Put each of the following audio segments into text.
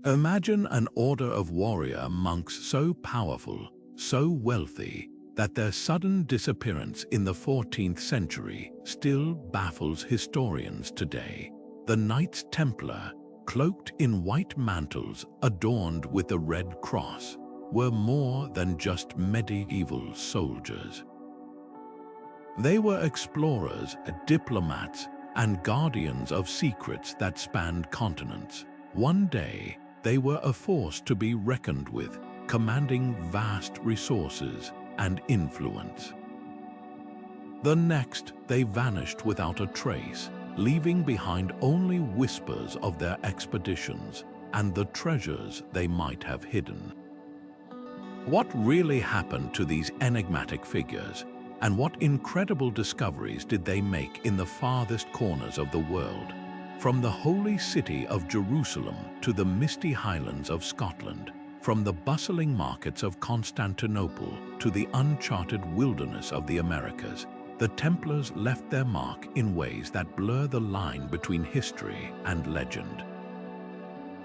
Imagine an order of warrior monks so powerful, so wealthy, that their sudden disappearance in the 14th century still baffles historians today. The Knights Templar, cloaked in white mantles adorned with the Red Cross, were more than just medieval soldiers. They were explorers, diplomats, and guardians of secrets that spanned continents. One day, they were a force to be reckoned with, commanding vast resources and influence. The next, they vanished without a trace, leaving behind only whispers of their expeditions and the treasures they might have hidden. What really happened to these enigmatic figures, and what incredible discoveries did they make in the farthest corners of the world? From the holy city of Jerusalem to the misty highlands of Scotland, from the bustling markets of Constantinople to the uncharted wilderness of the Americas, the Templars left their mark in ways that blur the line between history and legend.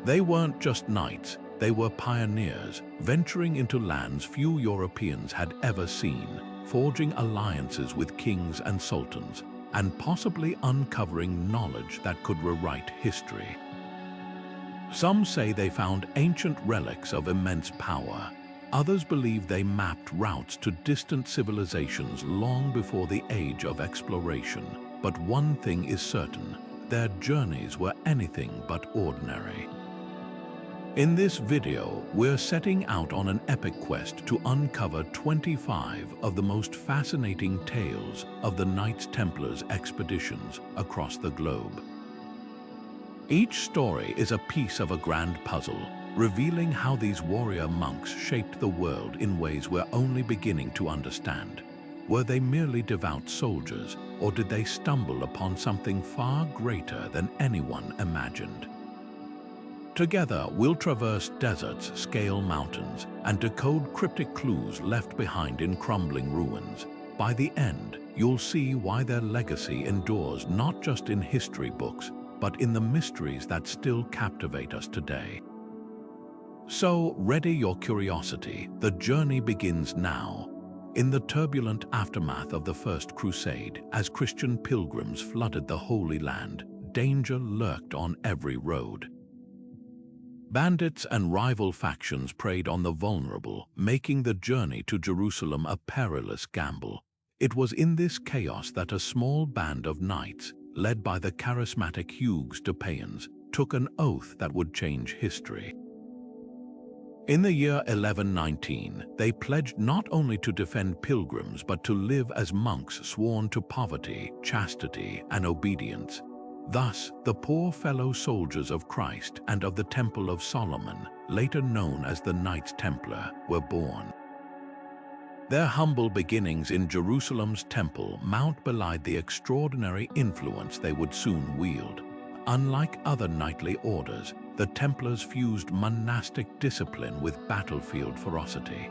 They weren't just knights, they were pioneers, venturing into lands few Europeans had ever seen, forging alliances with kings and sultans, and possibly uncovering knowledge that could rewrite history. Some say they found ancient relics of immense power. Others believe they mapped routes to distant civilizations long before the age of exploration. But one thing is certain, their journeys were anything but ordinary. In this video, we're setting out on an epic quest to uncover 25 of the most fascinating tales of the Knights Templars' expeditions across the globe. Each story is a piece of a grand puzzle, revealing how these warrior monks shaped the world in ways we're only beginning to understand. Were they merely devout soldiers, or did they stumble upon something far greater than anyone imagined? Together, we'll traverse deserts, scale mountains, and decode cryptic clues left behind in crumbling ruins. By the end, you'll see why their legacy endures not just in history books, but in the mysteries that still captivate us today. So, ready your curiosity, the journey begins now. In the turbulent aftermath of the First Crusade, as Christian pilgrims flooded the Holy Land, danger lurked on every road. Bandits and rival factions preyed on the vulnerable, making the journey to Jerusalem a perilous gamble. It was in this chaos that a small band of knights, led by the charismatic Hugues de Payens, took an oath that would change history. In the year 1119, they pledged not only to defend pilgrims but to live as monks sworn to poverty, chastity, and obedience. Thus, the poor fellow soldiers of Christ and of the Temple of Solomon, later known as the Knights Templar, were born. Their humble beginnings in Jerusalem's Temple Mount belied the extraordinary influence they would soon wield. Unlike other knightly orders, the Templars fused monastic discipline with battlefield ferocity.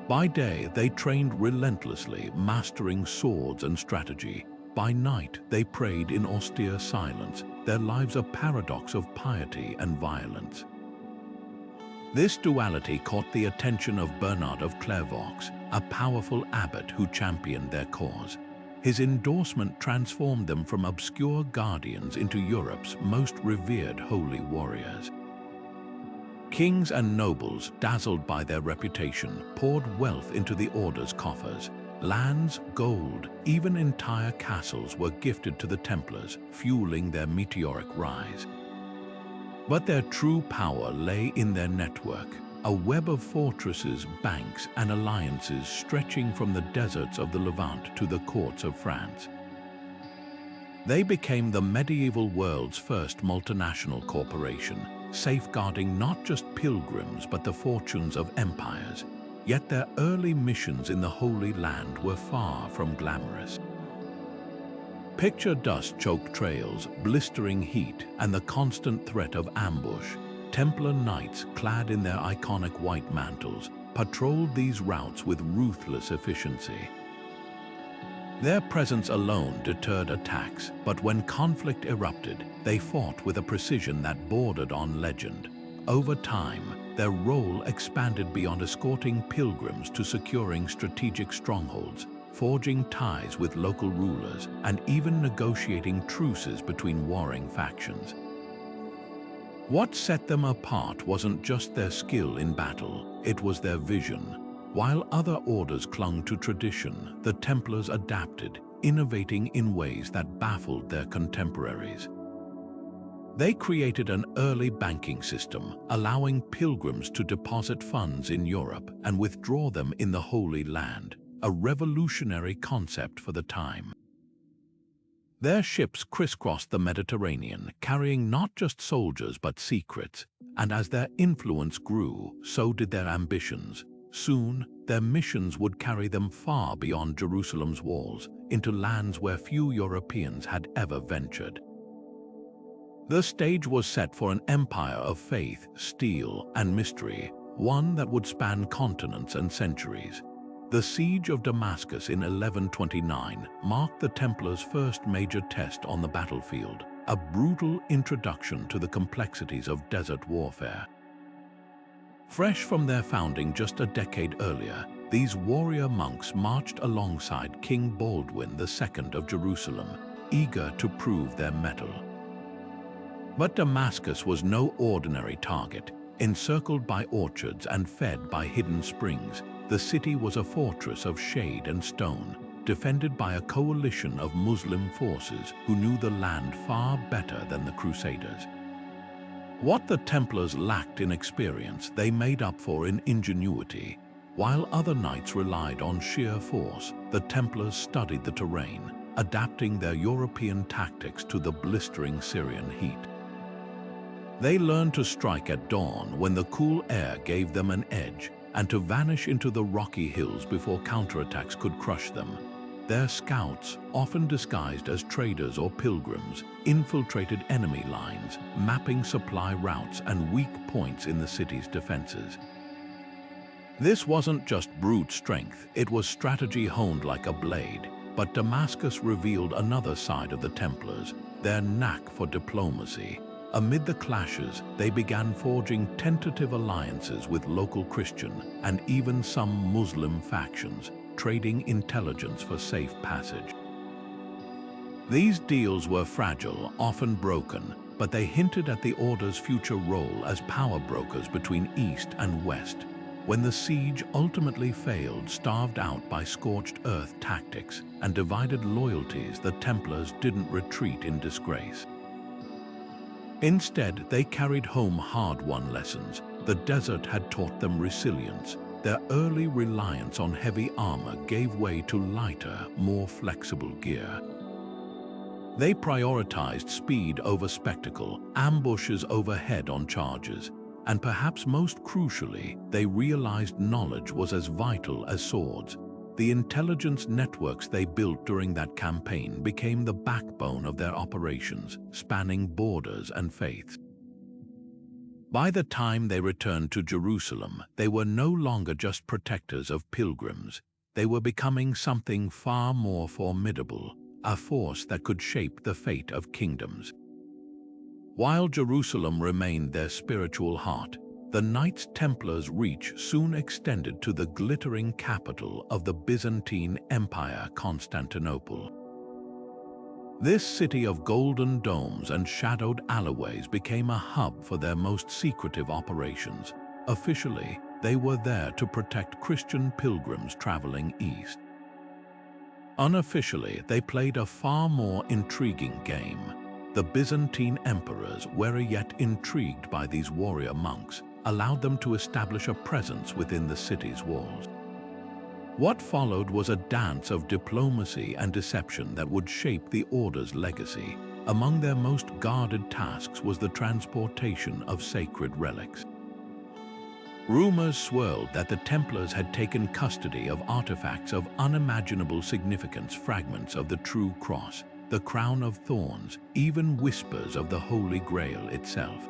By day, they trained relentlessly, mastering swords and strategy. By night, they prayed in austere silence, their lives a paradox of piety and violence. This duality caught the attention of Bernard of Clairvaux, a powerful abbot who championed their cause. His endorsement transformed them from obscure guardians into Europe's most revered holy warriors. Kings and nobles, dazzled by their reputation, poured wealth into the order's coffers. Lands, gold, even entire castles were gifted to the Templars, fueling their meteoric rise. But their true power lay in their network, a web of fortresses, banks, and alliances stretching from the deserts of the Levant to the courts of France. They became the medieval world's first multinational corporation, safeguarding not just pilgrims but the fortunes of empires. Yet their early missions in the Holy Land were far from glamorous. Picture dust-choked trails, blistering heat, and the constant threat of ambush. Templar knights, clad in their iconic white mantles, patrolled these routes with ruthless efficiency. Their presence alone deterred attacks, but when conflict erupted, they fought with a precision that bordered on legend. Over time, their role expanded beyond escorting pilgrims to securing strategic strongholds, forging ties with local rulers, and even negotiating truces between warring factions. What set them apart wasn't just their skill in battle, it was their vision. While other orders clung to tradition, the Templars adapted, innovating in ways that baffled their contemporaries. They created an early banking system, allowing pilgrims to deposit funds in Europe and withdraw them in the Holy Land, a revolutionary concept for the time. Their ships crisscrossed the Mediterranean, carrying not just soldiers but secrets, and as their influence grew, so did their ambitions. Soon, their missions would carry them far beyond Jerusalem's walls, into lands where few Europeans had ever ventured. The stage was set for an empire of faith, steel, and mystery, one that would span continents and centuries. The siege of Damascus in 1129 marked the Templars' first major test on the battlefield, a brutal introduction to the complexities of desert warfare. Fresh from their founding just a decade earlier, these warrior monks marched alongside King Baldwin II of Jerusalem, eager to prove their mettle. But Damascus was no ordinary target. Encircled by orchards and fed by hidden springs, the city was a fortress of shade and stone, defended by a coalition of Muslim forces who knew the land far better than the Crusaders. What the Templars lacked in experience, they made up for in ingenuity. While other knights relied on sheer force, the Templars studied the terrain, adapting their European tactics to the blistering Syrian heat. They learned to strike at dawn when the cool air gave them an edge, and to vanish into the rocky hills before counterattacks could crush them. Their scouts, often disguised as traders or pilgrims, infiltrated enemy lines, mapping supply routes and weak points in the city's defenses. This wasn't just brute strength, it was strategy honed like a blade. But Damascus revealed another side of the Templars, their knack for diplomacy. Amid the clashes, they began forging tentative alliances with local Christian and even some Muslim factions, trading intelligence for safe passage. These deals were fragile, often broken, but they hinted at the Order's future role as power brokers between East and West. When the siege ultimately failed, starved out by scorched earth tactics and divided loyalties, the Templars didn't retreat in disgrace. Instead, they carried home hard-won lessons. The desert had taught them resilience. Their early reliance on heavy armor gave way to lighter, more flexible gear. They prioritized speed over spectacle, ambushes over head-on charges, and perhaps most crucially, they realized knowledge was as vital as swords. The intelligence networks they built during that campaign became the backbone of their operations, spanning borders and faiths. By the time they returned to Jerusalem, they were no longer just protectors of pilgrims. They were becoming something far more formidable, a force that could shape the fate of kingdoms. While Jerusalem remained their spiritual heart, the Knights Templars' reach soon extended to the glittering capital of the Byzantine Empire, Constantinople. This city of golden domes and shadowed alleyways became a hub for their most secretive operations. Officially, they were there to protect Christian pilgrims traveling east. Unofficially, they played a far more intriguing game. The Byzantine emperors, wary yet intrigued by these warrior monks, allowed them to establish a presence within the city's walls. What followed was a dance of diplomacy and deception that would shape the Order's legacy. Among their most guarded tasks was the transportation of sacred relics. Rumors swirled that the Templars had taken custody of artifacts of unimaginable significance, fragments of the true cross, the crown of thorns, even whispers of the Holy Grail itself.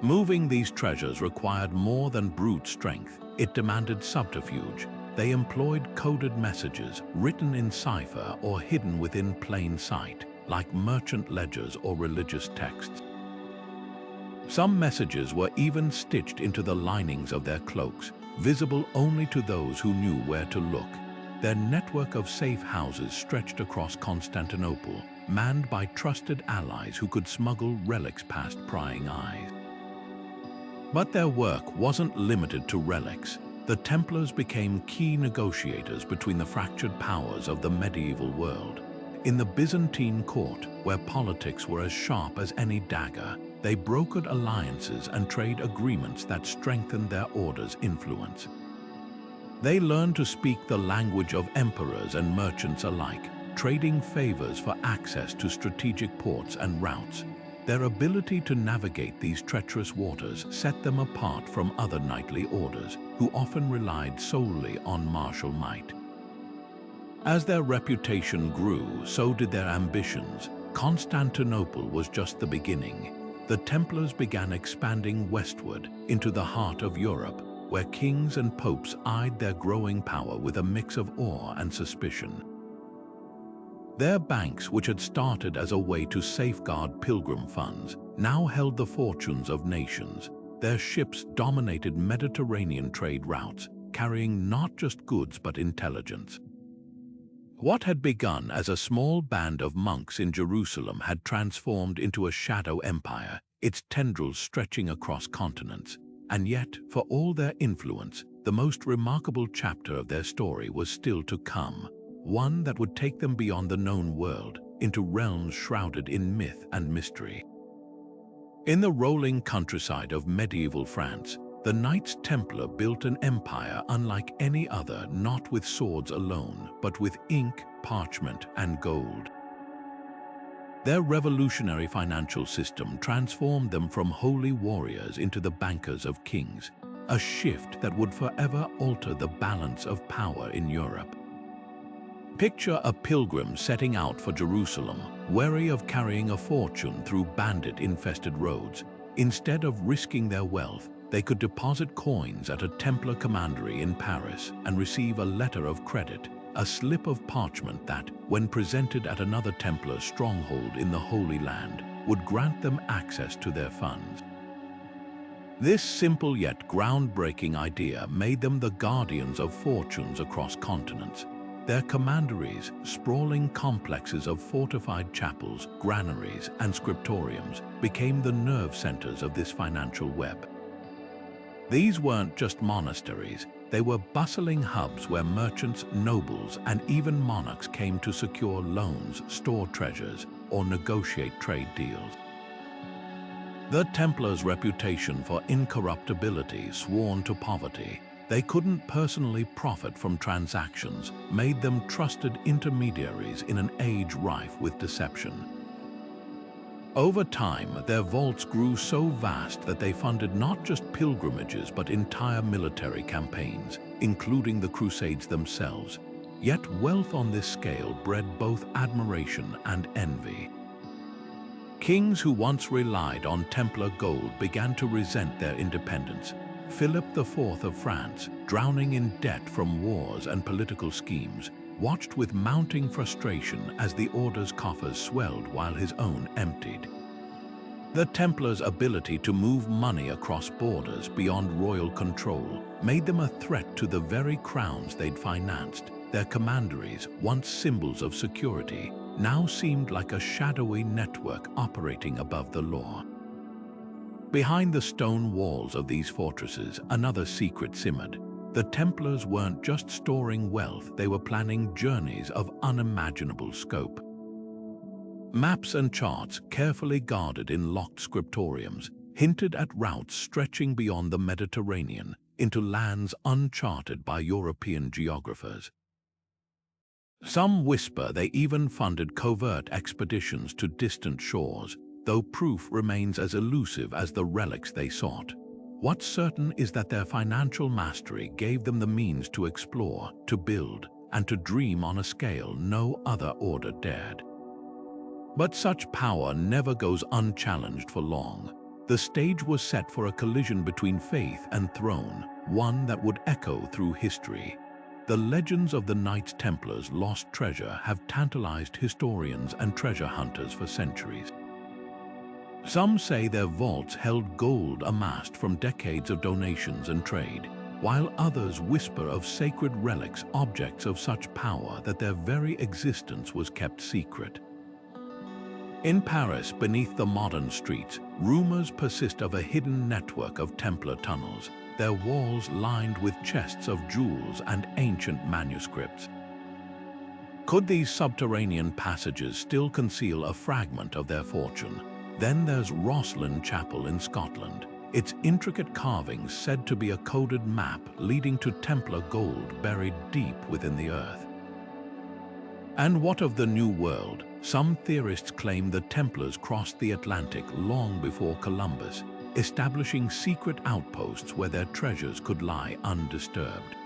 Moving these treasures required more than brute strength. It demanded subterfuge. They employed coded messages, written in cipher or hidden within plain sight, like merchant ledgers or religious texts. Some messages were even stitched into the linings of their cloaks, visible only to those who knew where to look. Their network of safe houses stretched across Constantinople, manned by trusted allies who could smuggle relics past prying eyes. But their work wasn't limited to relics. The Templars became key negotiators between the fractured powers of the medieval world. In the Byzantine court, where politics were as sharp as any dagger, they brokered alliances and trade agreements that strengthened their order's influence. They learned to speak the language of emperors and merchants alike, trading favors for access to strategic ports and routes. Their ability to navigate these treacherous waters set them apart from other knightly orders, who often relied solely on martial might. As their reputation grew, so did their ambitions. Constantinople was just the beginning. The Templars began expanding westward into the heart of Europe, where kings and popes eyed their growing power with a mix of awe and suspicion. Their banks, which had started as a way to safeguard pilgrim funds, now held the fortunes of nations. Their ships dominated Mediterranean trade routes, carrying not just goods but intelligence. What had begun as a small band of monks in Jerusalem had transformed into a shadow empire, its tendrils stretching across continents. And yet, for all their influence, the most remarkable chapter of their story was still to come, one that would take them beyond the known world, into realms shrouded in myth and mystery. In the rolling countryside of medieval France, the Knights Templar built an empire unlike any other, not with swords alone, but with ink, parchment, and gold. Their revolutionary financial system transformed them from holy warriors into the bankers of kings, a shift that would forever alter the balance of power in Europe. Picture a pilgrim setting out for Jerusalem, wary of carrying a fortune through bandit-infested roads. Instead of risking their wealth, they could deposit coins at a Templar commandery in Paris and receive a letter of credit, a slip of parchment that, when presented at another Templar stronghold in the Holy Land, would grant them access to their funds. This simple yet groundbreaking idea made them the guardians of fortunes across continents. Their commanderies, sprawling complexes of fortified chapels, granaries, and scriptoriums, became the nerve centers of this financial web. These weren't just monasteries, they were bustling hubs where merchants, nobles, and even monarchs came to secure loans, store treasures, or negotiate trade deals. The Templars' reputation for incorruptibility, sworn to poverty, they couldn't personally profit from transactions, made them trusted intermediaries in an age rife with deception. Over time, their vaults grew so vast that they funded not just pilgrimages but entire military campaigns, including the Crusades themselves. Yet wealth on this scale bred both admiration and envy. Kings who once relied on Templar gold began to resent their independence. Philip IV of France, drowning in debt from wars and political schemes, watched with mounting frustration as the order's coffers swelled while his own emptied. The Templars' ability to move money across borders beyond royal control made them a threat to the very crowns they'd financed. Their commanderies, once symbols of security, now seemed like a shadowy network operating above the law. Behind the stone walls of these fortresses, another secret simmered. The Templars weren't just storing wealth, they were planning journeys of unimaginable scope. Maps and charts, carefully guarded in locked scriptoriums, hinted at routes stretching beyond the Mediterranean into lands uncharted by European geographers. Some whisper they even funded covert expeditions to distant shores, though proof remains as elusive as the relics they sought. What's certain is that their financial mastery gave them the means to explore, to build, and to dream on a scale no other order dared. But such power never goes unchallenged for long. The stage was set for a collision between faith and throne, one that would echo through history. The legends of the Knights Templars' lost treasure have tantalized historians and treasure hunters for centuries. Some say their vaults held gold amassed from decades of donations and trade, while others whisper of sacred relics, objects of such power that their very existence was kept secret. In Paris, beneath the modern streets, rumors persist of a hidden network of Templar tunnels, their walls lined with chests of jewels and ancient manuscripts. Could these subterranean passages still conceal a fragment of their fortune? Then there's Rosslyn Chapel in Scotland, its intricate carvings said to be a coded map leading to Templar gold buried deep within the earth. And what of the New World? Some theorists claim the Templars crossed the Atlantic long before Columbus, establishing secret outposts where their treasures could lie undisturbed.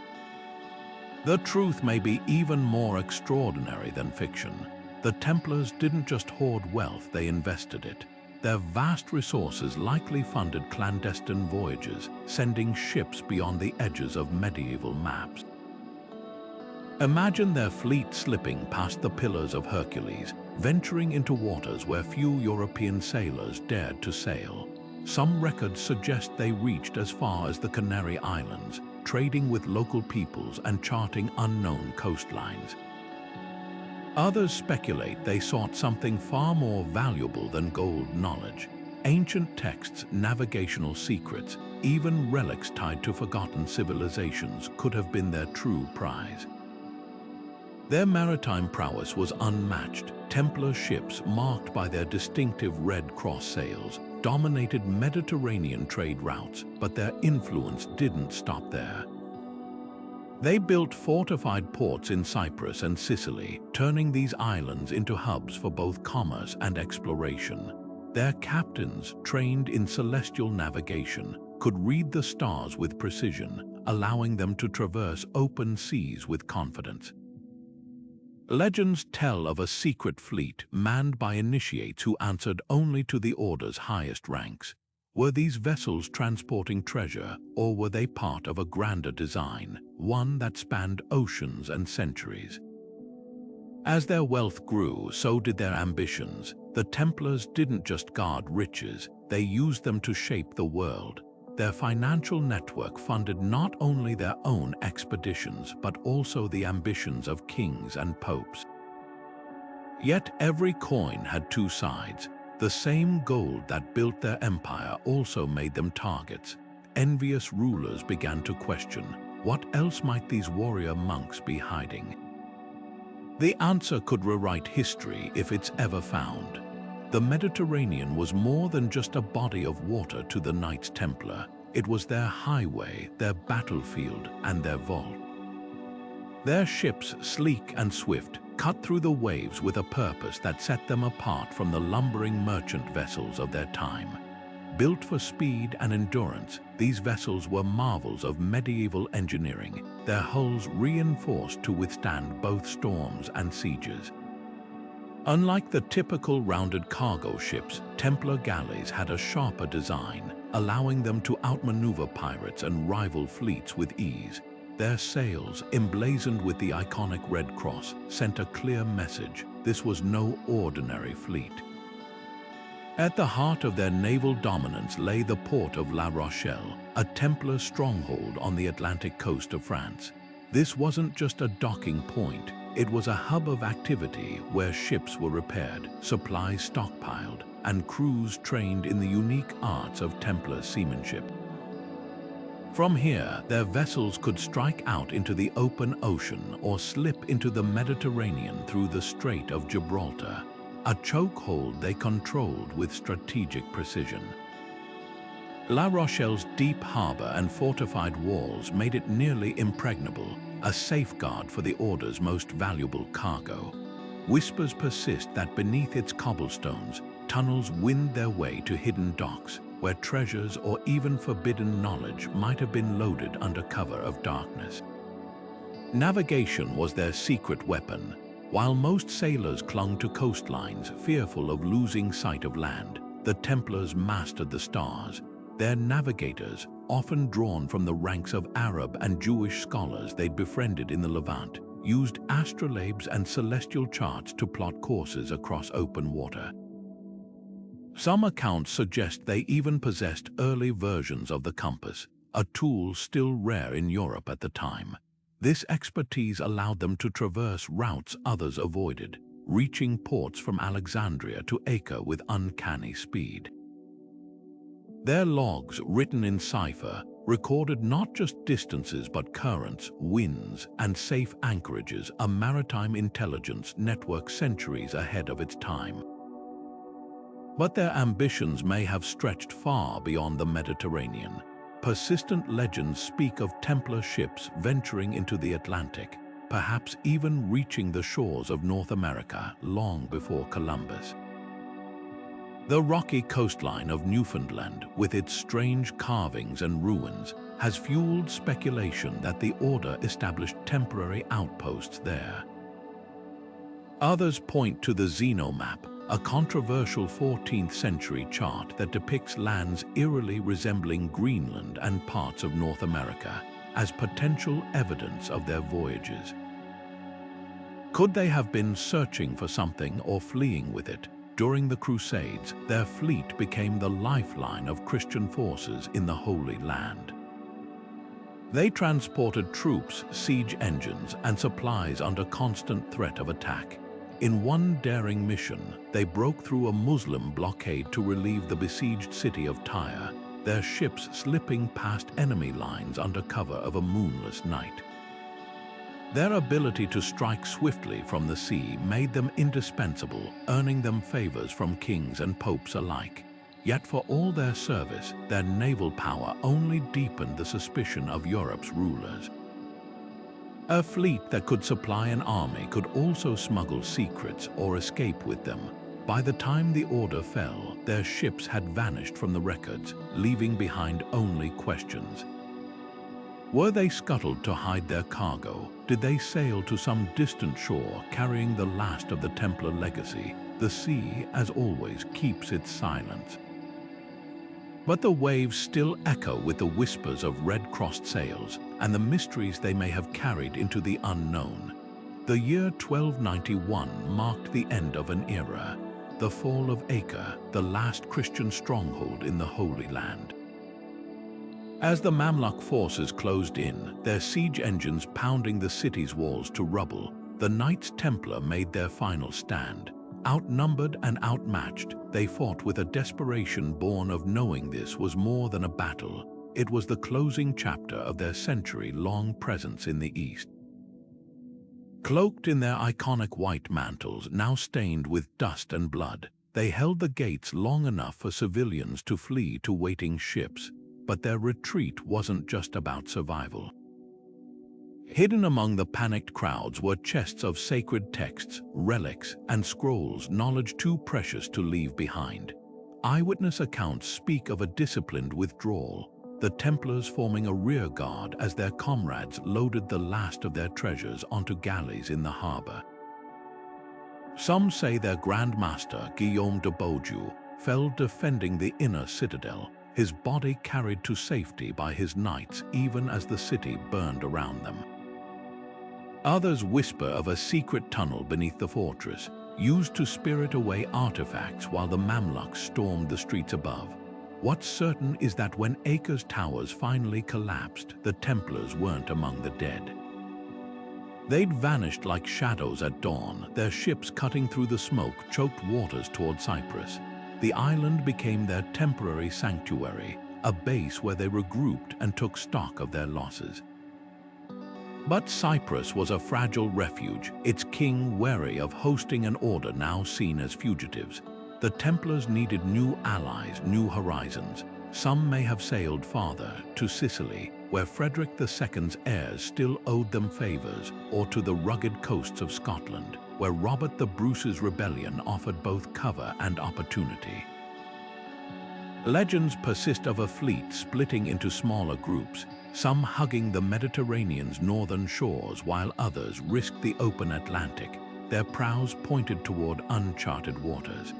The truth may be even more extraordinary than fiction. The Templars didn't just hoard wealth, they invested it. Their vast resources likely funded clandestine voyages, sending ships beyond the edges of medieval maps. Imagine their fleet slipping past the Pillars of Hercules, venturing into waters where few European sailors dared to sail. Some records suggest they reached as far as the Canary Islands, trading with local peoples and charting unknown coastlines. Others speculate they sought something far more valuable than gold knowledge. Ancient texts, navigational secrets, even relics tied to forgotten civilizations could have been their true prize. Their maritime prowess was unmatched. Templar ships, marked by their distinctive Red Cross sails, dominated Mediterranean trade routes, but their influence didn't stop there. They built fortified ports in Cyprus and Sicily, turning these islands into hubs for both commerce and exploration. Their captains, trained in celestial navigation, could read the stars with precision, allowing them to traverse open seas with confidence. Legends tell of a secret fleet manned by initiates who answered only to the Order's highest ranks. Were these vessels transporting treasure, or were they part of a grander design, one that spanned oceans and centuries? As their wealth grew, so did their ambitions. The Templars didn't just guard riches, they used them to shape the world. Their financial network funded not only their own expeditions, but also the ambitions of kings and popes. Yet every coin had two sides. The same gold that built their empire also made them targets. Envious rulers began to question, what else might these warrior monks be hiding? The answer could rewrite history if it's ever found. The Mediterranean was more than just a body of water to the Knights Templar. It was their highway, their battlefield, and their vault. Their ships, sleek and swift, cut through the waves with a purpose that set them apart from the lumbering merchant vessels of their time. Built for speed and endurance, these vessels were marvels of medieval engineering, their hulls reinforced to withstand both storms and sieges. Unlike the typical rounded cargo ships, Templar galleys had a sharper design, allowing them to outmaneuver pirates and rival fleets with ease. Their sails, emblazoned with the iconic Red Cross, sent a clear message: this was no ordinary fleet. At the heart of their naval dominance lay the port of La Rochelle, a Templar stronghold on the Atlantic coast of France. This wasn't just a docking point, it was a hub of activity where ships were repaired, supplies stockpiled, and crews trained in the unique arts of Templar seamanship. From here, their vessels could strike out into the open ocean or slip into the Mediterranean through the Strait of Gibraltar, a chokehold they controlled with strategic precision. La Rochelle's deep harbor and fortified walls made it nearly impregnable, a safeguard for the Order's most valuable cargo. Whispers persist that beneath its cobblestones, tunnels wind their way to hidden docks, where treasures or even forbidden knowledge might have been loaded under cover of darkness. Navigation was their secret weapon. While most sailors clung to coastlines, fearful of losing sight of land, the Templars mastered the stars. Their navigators, often drawn from the ranks of Arab and Jewish scholars they'd befriended in the Levant, used astrolabes and celestial charts to plot courses across open water. Some accounts suggest they even possessed early versions of the compass, a tool still rare in Europe at the time. This expertise allowed them to traverse routes others avoided, reaching ports from Alexandria to Acre with uncanny speed. Their logs, written in cipher, recorded not just distances but currents, winds, and safe anchorages, a maritime intelligence network centuries ahead of its time. But their ambitions may have stretched far beyond the Mediterranean. Persistent legends speak of Templar ships venturing into the Atlantic, perhaps even reaching the shores of North America long before Columbus. The rocky coastline of Newfoundland, with its strange carvings and ruins, has fueled speculation that the Order established temporary outposts there. Others point to the Zeno map, a controversial 14th century chart that depicts lands eerily resembling Greenland and parts of North America, as potential evidence of their voyages. Could they have been searching for something or fleeing with it? During the Crusades, their fleet became the lifeline of Christian forces in the Holy Land. They transported troops, siege engines, and supplies under constant threat of attack. In one daring mission, they broke through a Muslim blockade to relieve the besieged city of Tyre, their ships slipping past enemy lines under cover of a moonless night. Their ability to strike swiftly from the sea made them indispensable, earning them favors from kings and popes alike. Yet for all their service, their naval power only deepened the suspicion of Europe's rulers. A fleet that could supply an army could also smuggle secrets or escape with them. By the time the Order fell, their ships had vanished from the records, leaving behind only questions. Were they scuttled to hide their cargo? Did they sail to some distant shore carrying the last of the Templar legacy? The sea, as always, keeps its silence. But the waves still echo with the whispers of red-crossed sails and the mysteries they may have carried into the unknown. The year 1291 marked the end of an era, the Fall of Acre, the last Christian stronghold in the Holy Land. As the Mamluk forces closed in, their siege engines pounding the city's walls to rubble, the Knights Templar made their final stand. Outnumbered and outmatched, they fought with a desperation born of knowing this was more than a battle. It was the closing chapter of their century-long presence in the East. Cloaked in their iconic white mantles, now stained with dust and blood, they held the gates long enough for civilians to flee to waiting ships. But their retreat wasn't just about survival. Hidden among the panicked crowds were chests of sacred texts, relics, and scrolls, knowledge too precious to leave behind. Eyewitness accounts speak of a disciplined withdrawal, the Templars forming a rear guard as their comrades loaded the last of their treasures onto galleys in the harbor. Some say their Grand Master, Guillaume de Beaujeu, fell defending the inner citadel, his body carried to safety by his knights even as the city burned around them. Others whisper of a secret tunnel beneath the fortress, used to spirit away artifacts while the Mamluks stormed the streets above. What's certain is that when Acre's towers finally collapsed, the Templars weren't among the dead. They'd vanished like shadows at dawn, their ships cutting through the smoke-choked waters toward Cyprus. The island became their temporary sanctuary, a base where they regrouped and took stock of their losses. But Cyprus was a fragile refuge, its king wary of hosting an order now seen as fugitives. The Templars needed new allies, new horizons. Some may have sailed farther, to Sicily, where Frederick II's heirs still owed them favors, or to the rugged coasts of Scotland, where Robert the Bruce's rebellion offered both cover and opportunity. Legends persist of a fleet splitting into smaller groups, some hugging the Mediterranean's northern shores while others risked the open Atlantic, their prows pointed toward uncharted waters.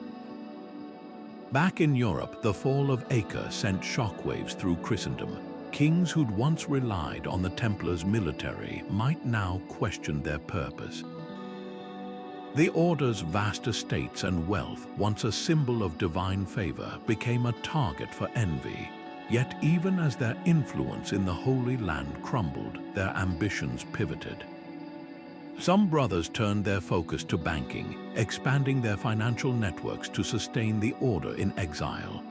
Back in Europe, the Fall of Acre sent shockwaves through Christendom. Kings who'd once relied on the Templars' military might now question their purpose. The Order's vast estates and wealth, once a symbol of divine favor, became a target for envy. Yet even as their influence in the Holy Land crumbled, their ambitions pivoted. Some brothers turned their focus to banking, expanding their financial networks to sustain the Order in exile.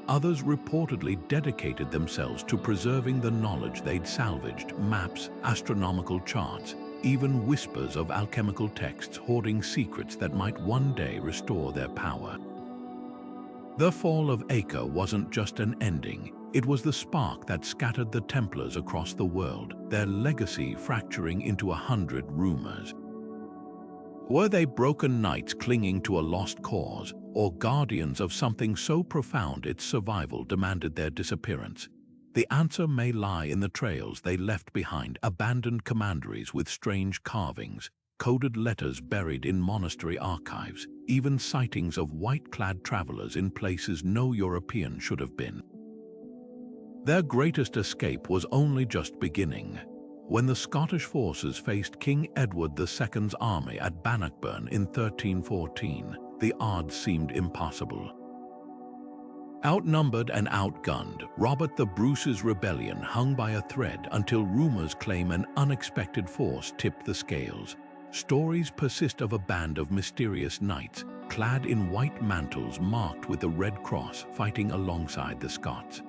Others reportedly dedicated themselves to preserving the knowledge they'd salvaged: maps, astronomical charts, even whispers of alchemical texts hoarding secrets that might one day restore their power. The Fall of Acre wasn't just an ending, it was the spark that scattered the Templars across the world, their legacy fracturing into 100 rumors. Were they broken knights clinging to a lost cause, or guardians of something so profound its survival demanded their disappearance? The answer may lie in the trails they left behind: abandoned commanderies with strange carvings, coded letters buried in monastery archives, even sightings of white-clad travelers in places no European should have been. Their greatest escape was only just beginning. When the Scottish forces faced King Edward II's army at Bannockburn in 1314, the odds seemed impossible. Outnumbered and outgunned, Robert the Bruce's rebellion hung by a thread until rumors claim an unexpected force tipped the scales. Stories persist of a band of mysterious knights, clad in white mantles marked with the Red Cross, fighting alongside the Scots.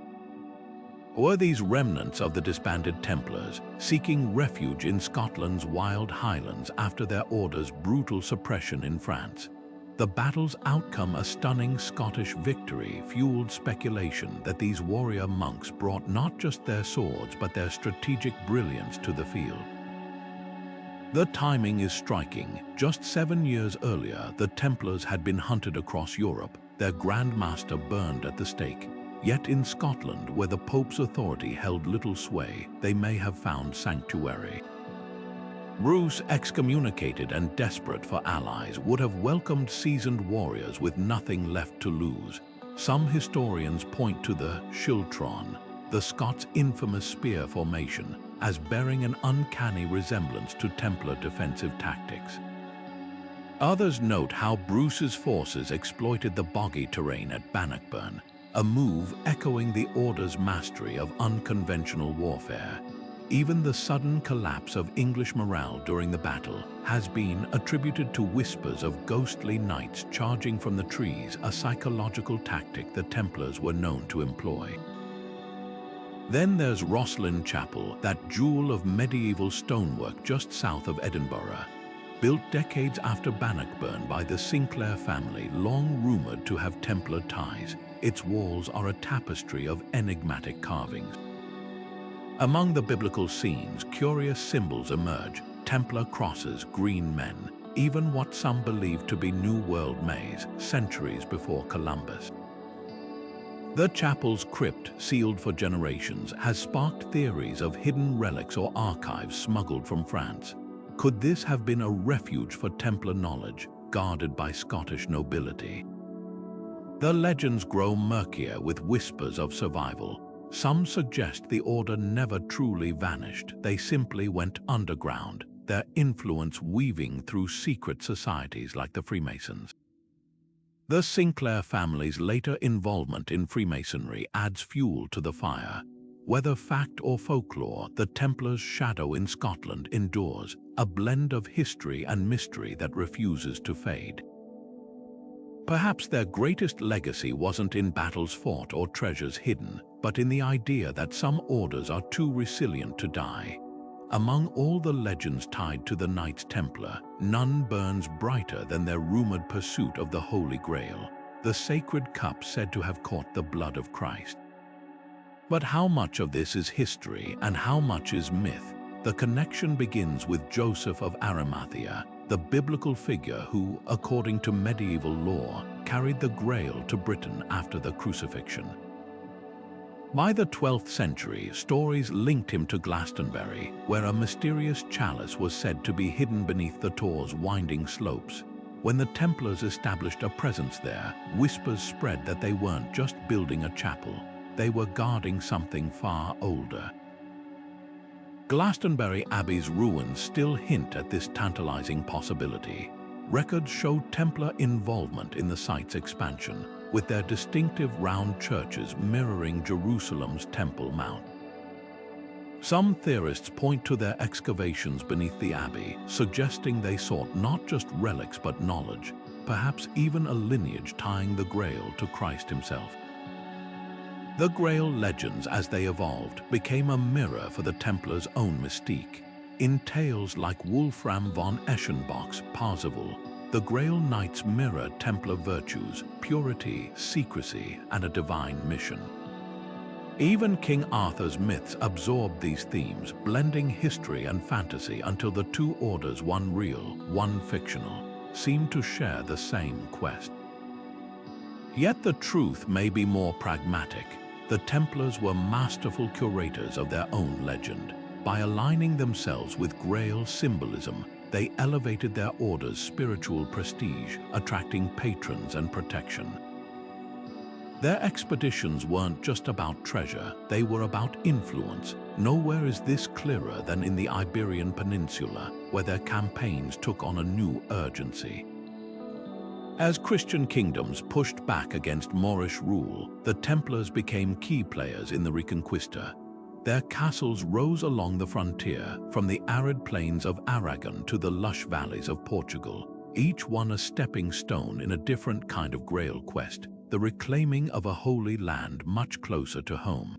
Were these remnants of the disbanded Templars, seeking refuge in Scotland's wild highlands after their order's brutal suppression in France? The battle's outcome, a stunning Scottish victory, fueled speculation that these warrior monks brought not just their swords but their strategic brilliance to the field. The timing is striking. Just 7 years earlier, the Templars had been hunted across Europe, their Grand Master burned at the stake. Yet in Scotland, where the Pope's authority held little sway, they may have found sanctuary. Bruce, excommunicated and desperate for allies, would have welcomed seasoned warriors with nothing left to lose. Some historians point to the Schiltron, the Scots' infamous spear formation, as bearing an uncanny resemblance to Templar defensive tactics. Others note how Bruce's forces exploited the boggy terrain at Bannockburn, a move echoing the Order's mastery of unconventional warfare. Even the sudden collapse of English morale during the battle has been attributed to whispers of ghostly knights charging from the trees, a psychological tactic the Templars were known to employ. Then there's Rosslyn Chapel, that jewel of medieval stonework just south of Edinburgh. Built decades after Bannockburn by the Sinclair family, long rumored to have Templar ties, its walls are a tapestry of enigmatic carvings. Among the biblical scenes, curious symbols emerge: Templar crosses, green men, even what some believe to be New World maize, centuries before Columbus. The chapel's crypt, sealed for generations, has sparked theories of hidden relics or archives smuggled from France. Could this have been a refuge for Templar knowledge, guarded by Scottish nobility? The legends grow murkier with whispers of survival. Some suggest the Order never truly vanished, they simply went underground, their influence weaving through secret societies like the Freemasons. The Sinclair family's later involvement in Freemasonry adds fuel to the fire. Whether fact or folklore, the Templars' shadow in Scotland endures, a blend of history and mystery that refuses to fade. Perhaps their greatest legacy wasn't in battles fought or treasures hidden, but in the idea that some orders are too resilient to die. Among all the legends tied to the Knights Templar, none burns brighter than their rumored pursuit of the Holy Grail, the sacred cup said to have caught the blood of Christ. But how much of this is history and how much is myth? The connection begins with Joseph of Arimathea, the biblical figure who, according to medieval lore, carried the Grail to Britain after the crucifixion. By the 12th century, stories linked him to Glastonbury, where a mysterious chalice was said to be hidden beneath the Tor's winding slopes. When the Templars established a presence there, whispers spread that they weren't just building a chapel, they were guarding something far older. Glastonbury Abbey's ruins still hint at this tantalizing possibility. records show Templar involvement in the site's expansion, with their distinctive round churches mirroring Jerusalem's Temple Mount. Some theorists point to their excavations beneath the abbey, suggesting they sought not just relics but knowledge, perhaps even a lineage tying the Grail to Christ himself. The Grail legends, as they evolved, became a mirror for the Templars' own mystique. In tales like Wolfram von Eschenbach's Parzival, the Grail Knights mirror Templar virtues, purity, secrecy, and a divine mission. Even King Arthur's myths absorbed these themes, blending history and fantasy until the two orders, one real, one fictional, seemed to share the same quest. Yet the truth may be more pragmatic. The Templars were masterful curators of their own legend. By aligning themselves with Grail symbolism, they elevated their order's spiritual prestige, attracting patrons and protection. Their expeditions weren't just about treasure, they were about influence. Nowhere is this clearer than in the Iberian Peninsula, where their campaigns took on a new urgency. As Christian kingdoms pushed back against Moorish rule, the Templars became key players in the Reconquista. Their castles rose along the frontier, from the arid plains of Aragon to the lush valleys of Portugal, each one a stepping stone in a different kind of Grail quest, the reclaiming of a holy land much closer to home.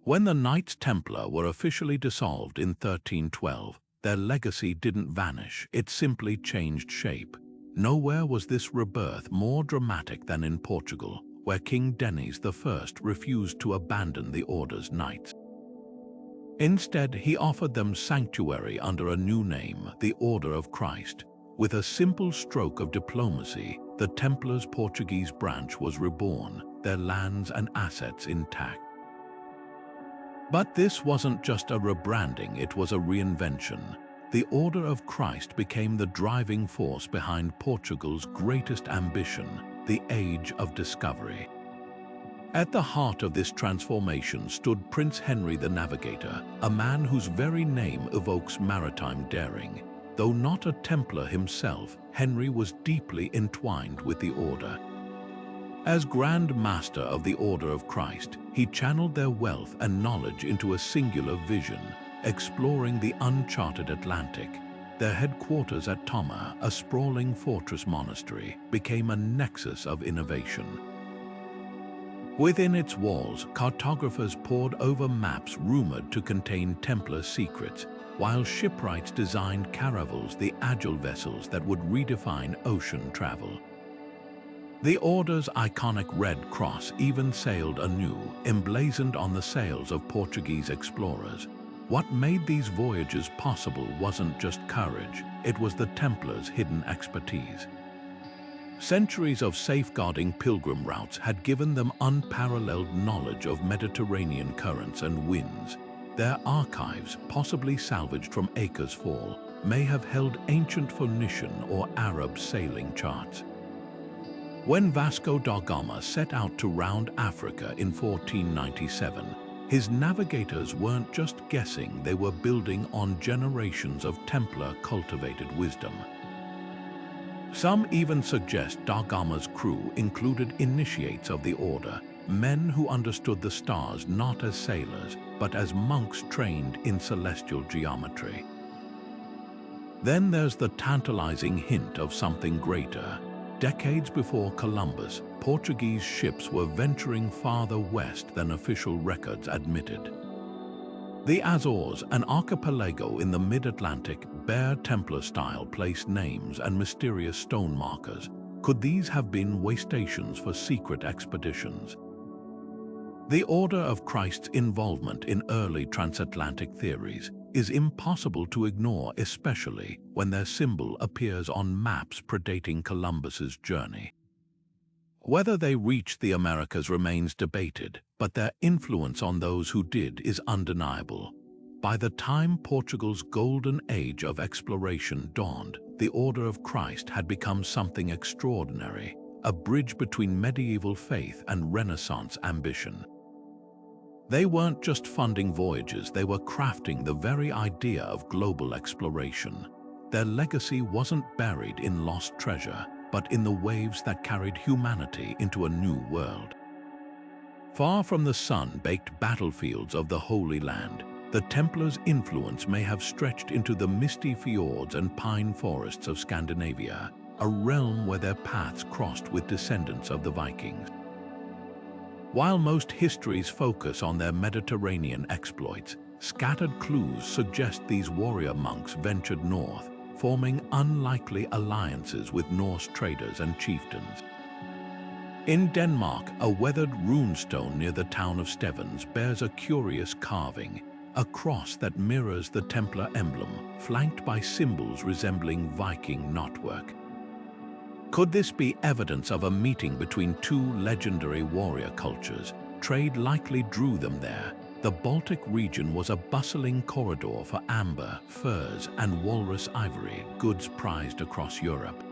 When the Knights Templar were officially dissolved in 1312, their legacy didn't vanish, it simply changed shape. Nowhere was this rebirth more dramatic than in Portugal, where King Denis I refused to abandon the Order's knights. Instead, he offered them sanctuary under a new name, the Order of Christ. With a simple stroke of diplomacy, the Templars' Portuguese branch was reborn, their lands and assets intact. But this wasn't just a rebranding, it was a reinvention. The Order of Christ became the driving force behind Portugal's greatest ambition, the Age of Discovery. At the heart of this transformation stood Prince Henry the Navigator, a man whose very name evokes maritime daring. Though not a Templar himself, Henry was deeply entwined with the Order. As Grand Master of the Order of Christ, he channeled their wealth and knowledge into a singular vision, exploring the uncharted Atlantic. Their headquarters at Toma, a sprawling fortress monastery, became a nexus of innovation. Within its walls, cartographers pored over maps rumored to contain Templar secrets, while shipwrights designed caravels, the agile vessels that would redefine ocean travel. The Order's iconic Red Cross even sailed anew, emblazoned on the sails of Portuguese explorers. What made these voyages possible wasn't just courage, it was the Templars' hidden expertise. Centuries of safeguarding pilgrim routes had given them unparalleled knowledge of Mediterranean currents and winds. Their archives, possibly salvaged from Acre's fall, may have held ancient Phoenician or Arab sailing charts. When Vasco da Gama set out to round Africa in 1497, his navigators weren't just guessing, they were building on generations of Templar cultivated wisdom. Some even suggest da Gama's crew included initiates of the Order, men who understood the stars not as sailors, but as monks trained in celestial geometry. Then there's the tantalizing hint of something greater. Decades before Columbus, Portuguese ships were venturing farther west than official records admitted. The Azores, an archipelago in the mid-Atlantic, bear Templar-style place names and mysterious stone markers. Could these have been way stations for secret expeditions? The Order of Christ's involvement in early transatlantic theories is impossible to ignore, especially when their symbol appears on maps predating Columbus's journey. Whether they reached the Americas remains debated, but their influence on those who did is undeniable. By the time Portugal's golden age of exploration dawned, the Order of Christ had become something extraordinary, a bridge between medieval faith and Renaissance ambition. They weren't just funding voyages, they were crafting the very idea of global exploration. their legacy wasn't buried in lost treasure, but in the waves that carried humanity into a new world. Far from the sun-baked battlefields of the Holy Land, the Templars' influence may have stretched into the misty fjords and pine forests of Scandinavia, a realm where their paths crossed with descendants of the Vikings. While most histories focus on their Mediterranean exploits, scattered clues suggest these warrior monks ventured north, forming unlikely alliances with Norse traders and chieftains. In Denmark, a weathered runestone near the town of Stevens bears a curious carving, a cross that mirrors the Templar emblem, flanked by symbols resembling Viking knotwork. Could this be evidence of a meeting between two legendary warrior cultures? Trade likely drew them there. The Baltic region was a bustling corridor for amber, furs, and walrus ivory, goods prized across Europe.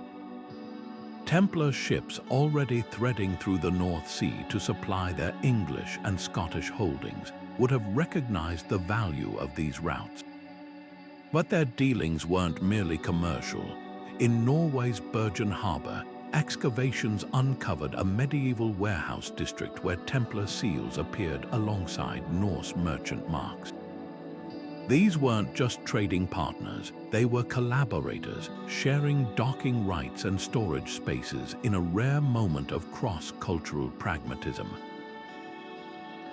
Templar ships already threading through the North Sea to supply their English and Scottish holdings would have recognized the value of these routes. But their dealings weren't merely commercial. In Norway's Bergen Harbour, excavations uncovered a medieval warehouse district where Templar seals appeared alongside Norse merchant marks. These weren't just trading partners, they were collaborators, sharing docking rights and storage spaces in a rare moment of cross-cultural pragmatism.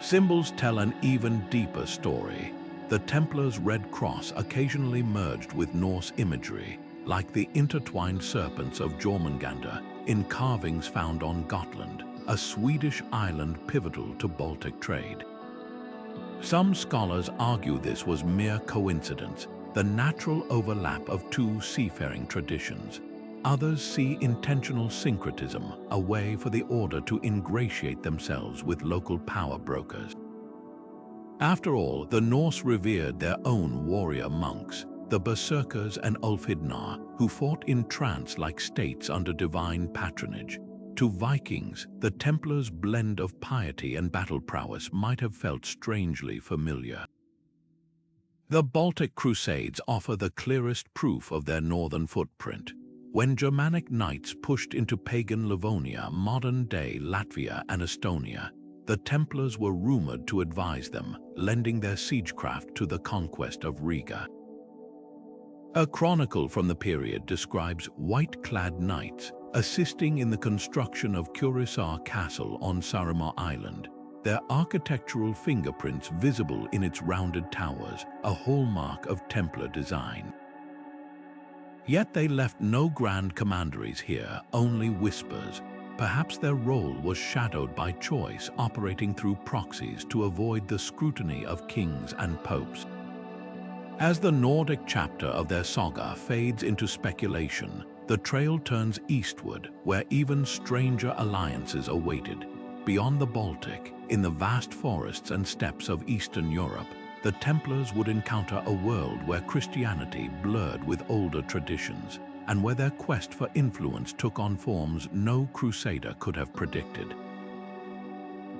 Symbols tell an even deeper story. The Templars' Red Cross occasionally merged with Norse imagery, like the intertwined serpents of Jormungandr in carvings found on Gotland, a Swedish island pivotal to Baltic trade. Some scholars argue this was mere coincidence, the natural overlap of two seafaring traditions. Others see intentional syncretism, a way for the order to ingratiate themselves with local power brokers. After all, the Norse revered their own warrior monks, the Berserkers and Ulfhidnar, who fought in trance-like states under divine patronage. To Vikings, the Templars' blend of piety and battle prowess might have felt strangely familiar. The Baltic Crusades offer the clearest proof of their northern footprint. When Germanic knights pushed into pagan Livonia, modern-day Latvia and Estonia, the Templars were rumored to advise them, lending their siegecraft to the conquest of Riga. A chronicle from the period describes white-clad knights assisting in the construction of Curacao Castle on Saaremaa Island, their architectural fingerprints visible in its rounded towers, a hallmark of Templar design. Yet they left no grand commanderies here, only whispers. Perhaps their role was shadowed by choice, operating through proxies to avoid the scrutiny of kings and popes. As the Nordic chapter of their saga fades into speculation, the trail turns eastward, where even stranger alliances awaited. Beyond the Baltic, in the vast forests and steppes of Eastern Europe, the Templars would encounter a world where Christianity blurred with older traditions, and where their quest for influence took on forms no Crusader could have predicted.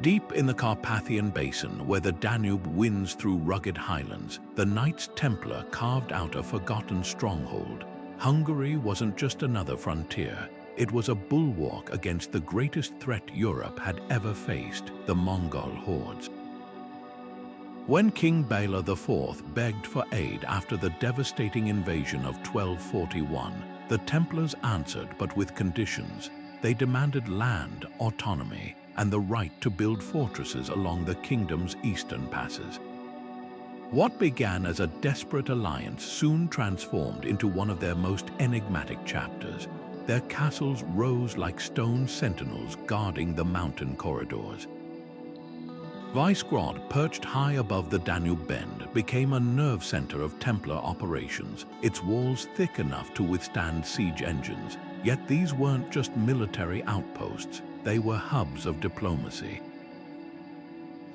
Deep in the Carpathian Basin, where the Danube winds through rugged highlands, the Knights Templar carved out a forgotten stronghold. Hungary wasn't just another frontier, it was a bulwark against the greatest threat Europe had ever faced, the Mongol hordes. When King Bela IV begged for aid after the devastating invasion of 1241, the Templars answered, but with conditions. They demanded land, autonomy, and the right to build fortresses along the kingdom's eastern passes. What began as a desperate alliance soon transformed into one of their most enigmatic chapters. Their castles rose like stone sentinels guarding the mountain corridors. Visegrad, perched high above the Danube bend, became a nerve center of Templar operations, its walls thick enough to withstand siege engines. Yet these weren't just military outposts, they were hubs of diplomacy.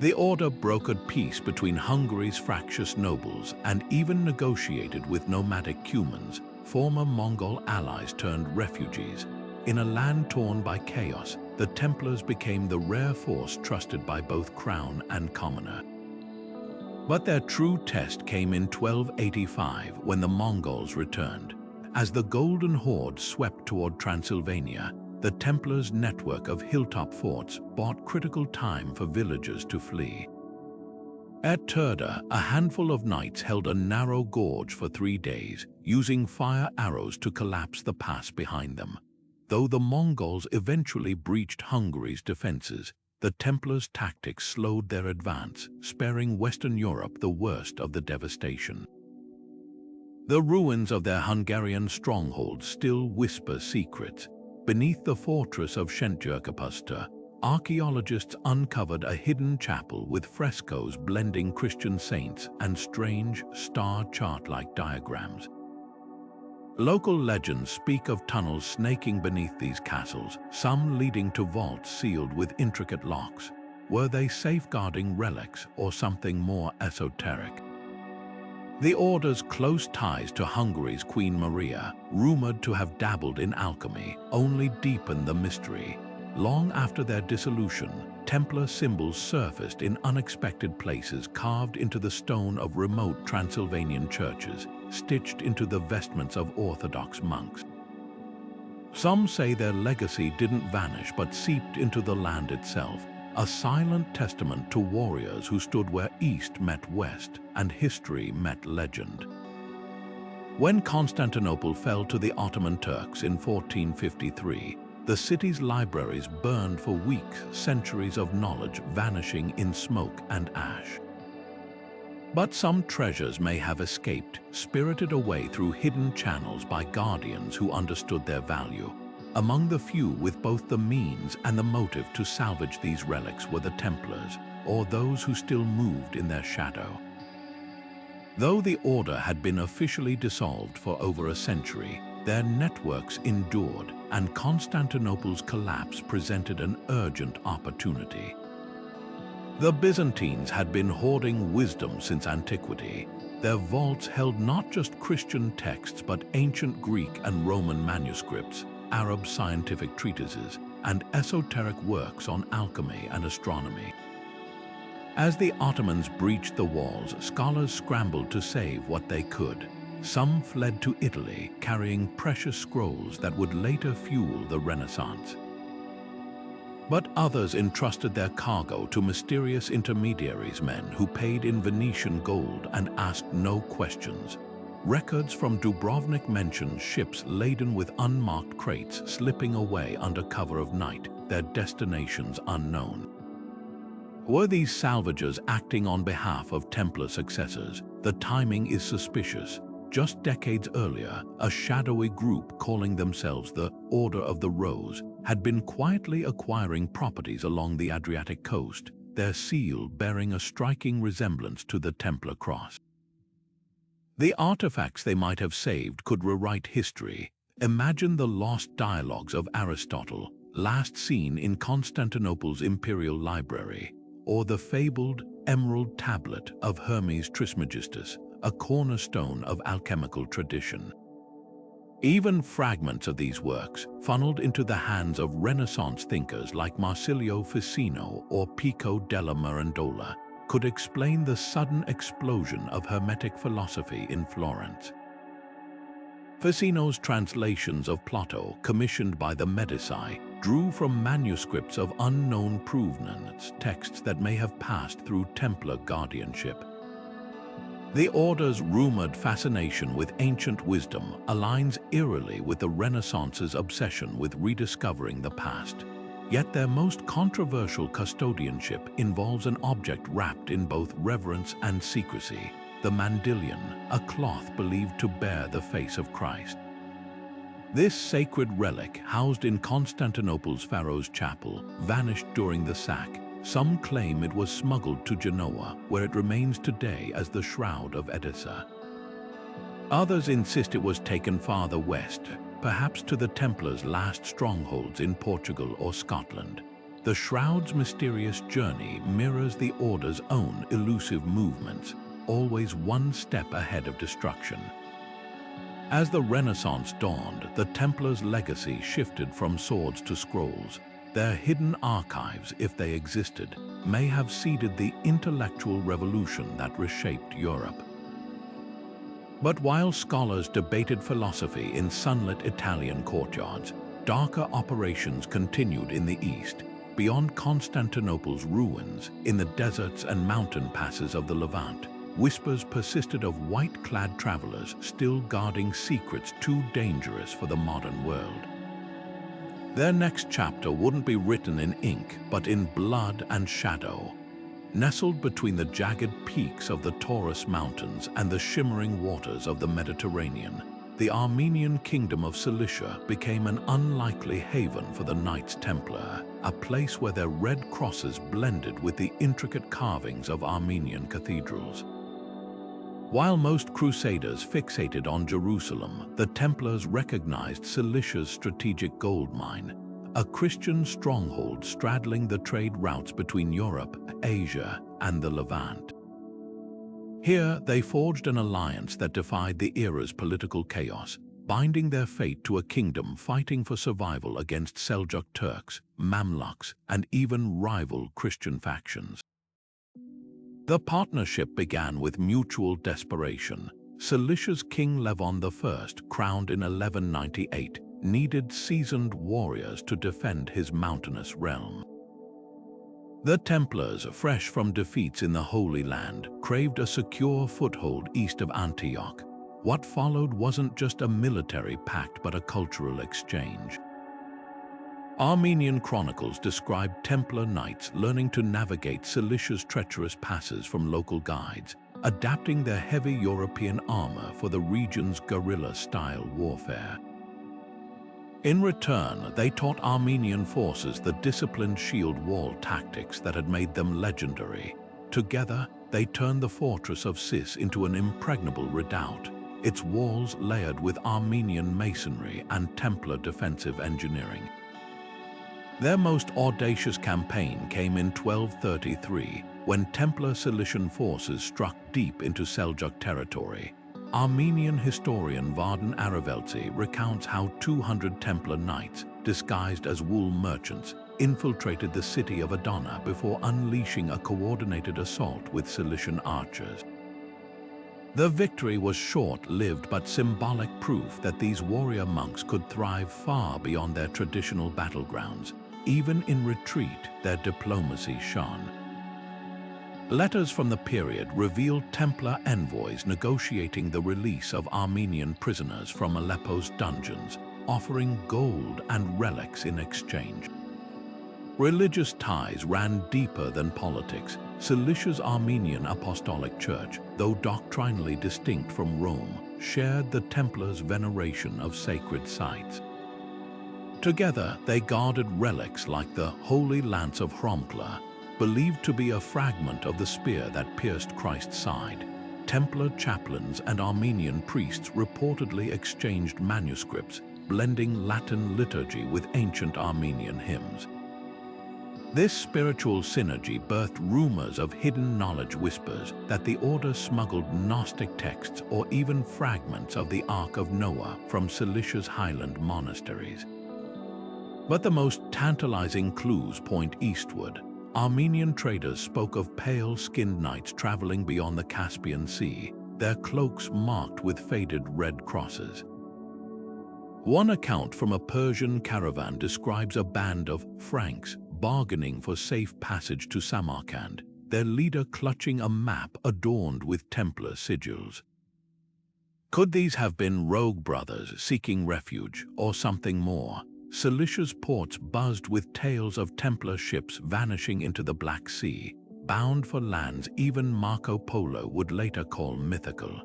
The order brokered peace between Hungary's fractious nobles and even negotiated with nomadic Cumans, former Mongol allies turned refugees. In a land torn by chaos, the Templars became the rare force trusted by both crown and commoner. But their true test came in 1285 when the Mongols returned. As the Golden Horde swept toward Transylvania, the Templars' network of hilltop forts bought critical time for villagers to flee. At Turda, a handful of knights held a narrow gorge for 3 days, using fire arrows to collapse the pass behind them. Though the Mongols eventually breached Hungary's defenses, the Templars' tactics slowed their advance, sparing Western Europe the worst of the devastation. The ruins of their Hungarian stronghold still whisper secrets. Beneath the fortress of Szentgyörgypustor, archaeologists uncovered a hidden chapel with frescoes blending Christian saints and strange star chart-like diagrams. Local legends speak of tunnels snaking beneath these castles, some leading to vaults sealed with intricate locks. Were they safeguarding relics or something more esoteric? The Order's close ties to Hungary's Queen Maria, rumored to have dabbled in alchemy, only deepened the mystery. Long after their dissolution, Templar symbols surfaced in unexpected places carved into the stone of remote Transylvanian churches, stitched into the vestments of Orthodox monks. Some say their legacy didn't vanish but seeped into the land itself, a silent testament to warriors who stood where East met West and history met legend. When Constantinople fell to the Ottoman Turks in 1453, the city's libraries burned for weeks, centuries of knowledge vanishing in smoke and ash. But some treasures may have escaped, spirited away through hidden channels by guardians who understood their value. Among the few with both the means and the motive to salvage these relics were the Templars, or those who still moved in their shadow. Though the Order had been officially dissolved for over a century, their networks endured, and Constantinople's collapse presented an urgent opportunity. The Byzantines had been hoarding wisdom since antiquity. Their vaults held not just Christian texts but ancient Greek and Roman manuscripts, Arab scientific treatises, and esoteric works on alchemy and astronomy. As the Ottomans breached the walls, scholars scrambled to save what they could. Some fled to Italy, carrying precious scrolls that would later fuel the Renaissance. But others entrusted their cargo to mysterious intermediaries, men who paid in Venetian gold and asked no questions. Records from Dubrovnik mention ships laden with unmarked crates slipping away under cover of night, their destinations unknown. Were these salvagers acting on behalf of Templar successors? The timing is suspicious. Just decades earlier, a shadowy group calling themselves the Order of the Rose had been quietly acquiring properties along the Adriatic coast, their seal bearing a striking resemblance to the Templar cross. The artifacts they might have saved could rewrite history. Imagine the lost dialogues of Aristotle, last seen in Constantinople's imperial library, or the fabled emerald tablet of Hermes Trismegistus, a cornerstone of alchemical tradition. Even fragments of these works, funneled into the hands of Renaissance thinkers like Marsilio Ficino or Pico della Mirandola, could explain the sudden explosion of Hermetic philosophy in Florence. Ficino's translations of Plato, commissioned by the Medici, drew from manuscripts of unknown provenance, texts that may have passed through Templar guardianship. The Order's rumored fascination with ancient wisdom aligns eerily with the Renaissance's obsession with rediscovering the past. Yet their most controversial custodianship involves an object wrapped in both reverence and secrecy, the mandilion, a cloth believed to bear the face of Christ. This sacred relic, housed in Constantinople's Pharaoh's Chapel, vanished during the sack. Some claim it was smuggled to Genoa, where it remains today as the Shroud of Edessa. Others insist it was taken farther west, perhaps to the Templars' last strongholds in Portugal or Scotland. The Shroud's mysterious journey mirrors the Order's own elusive movements, always one step ahead of destruction. As the Renaissance dawned, the Templars' legacy shifted from swords to scrolls. Their hidden archives, if they existed, may have seeded the intellectual revolution that reshaped Europe. But while scholars debated philosophy in sunlit Italian courtyards, darker operations continued in the east, beyond Constantinople's ruins, in the deserts and mountain passes of the Levant. Whispers persisted of white-clad travelers still guarding secrets too dangerous for the modern world. Their next chapter wouldn't be written in ink, but in blood and shadow. Nestled between the jagged peaks of the Taurus Mountains and the shimmering waters of the Mediterranean, the Armenian kingdom of Cilicia became an unlikely haven for the Knights Templar, a place where their red crosses blended with the intricate carvings of Armenian cathedrals. While most Crusaders fixated on Jerusalem, the Templars recognized Cilicia's strategic gold mine, a Christian stronghold straddling the trade routes between Europe, Asia, and the Levant. Here, they forged an alliance that defied the era's political chaos, binding their fate to a kingdom fighting for survival against Seljuk Turks, Mamluks, and even rival Christian factions. The partnership began with mutual desperation. Cilicia's King Levon I, crowned in 1198, needed seasoned warriors to defend his mountainous realm. The Templars, fresh from defeats in the Holy Land, craved a secure foothold east of Antioch. What followed wasn't just a military pact but a cultural exchange. Armenian chronicles describe Templar knights learning to navigate Cilicia's treacherous passes from local guides, adapting their heavy European armor for the region's guerrilla-style warfare. In return, they taught Armenian forces the disciplined shield wall tactics that had made them legendary. Together, they turned the fortress of Sis into an impregnable redoubt, its walls layered with Armenian masonry and Templar defensive engineering. Their most audacious campaign came in 1233, when Templar Cilician forces struck deep into Seljuk territory. Armenian historian Vardan Araveltsi recounts how 200 Templar knights, disguised as wool merchants, infiltrated the city of Adana before unleashing a coordinated assault with Cilician archers. The victory was short-lived but symbolic proof that these warrior monks could thrive far beyond their traditional battlegrounds. Even in retreat, their diplomacy shone. Letters from the period revealed Templar envoys negotiating the release of Armenian prisoners from Aleppo's dungeons, offering gold and relics in exchange. Religious ties ran deeper than politics. Cilicia's Armenian Apostolic Church, though doctrinally distinct from Rome, shared the Templars' veneration of sacred sites. Together, they guarded relics like the Holy Lance of Hromkla, believed to be a fragment of the spear that pierced Christ's side. Templar chaplains and Armenian priests reportedly exchanged manuscripts, blending Latin liturgy with ancient Armenian hymns. This spiritual synergy birthed rumors of hidden knowledge whispers that the order smuggled Gnostic texts or even fragments of the Ark of Noah from Cilicia's highland monasteries. But the most tantalizing clues point eastward. Armenian traders spoke of pale-skinned knights traveling beyond the Caspian Sea, their cloaks marked with faded red crosses. One account from a Persian caravan describes a band of Franks bargaining for safe passage to Samarkand, their leader clutching a map adorned with Templar sigils. Could these have been rogue brothers seeking refuge, or something more? Cilicia's ports buzzed with tales of Templar ships vanishing into the Black Sea, bound for lands even Marco Polo would later call mythical.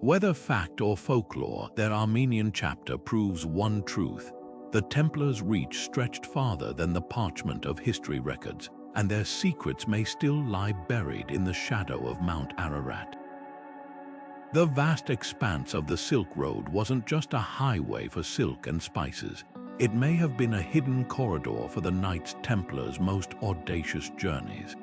Whether fact or folklore, their Armenian chapter proves one truth. The Templars' reach stretched farther than the parchment of history records, and their secrets may still lie buried in the shadow of Mount Ararat. The vast expanse of the Silk Road wasn't just a highway for silk and spices. It may have been a hidden corridor for the Knights Templars' most audacious journeys.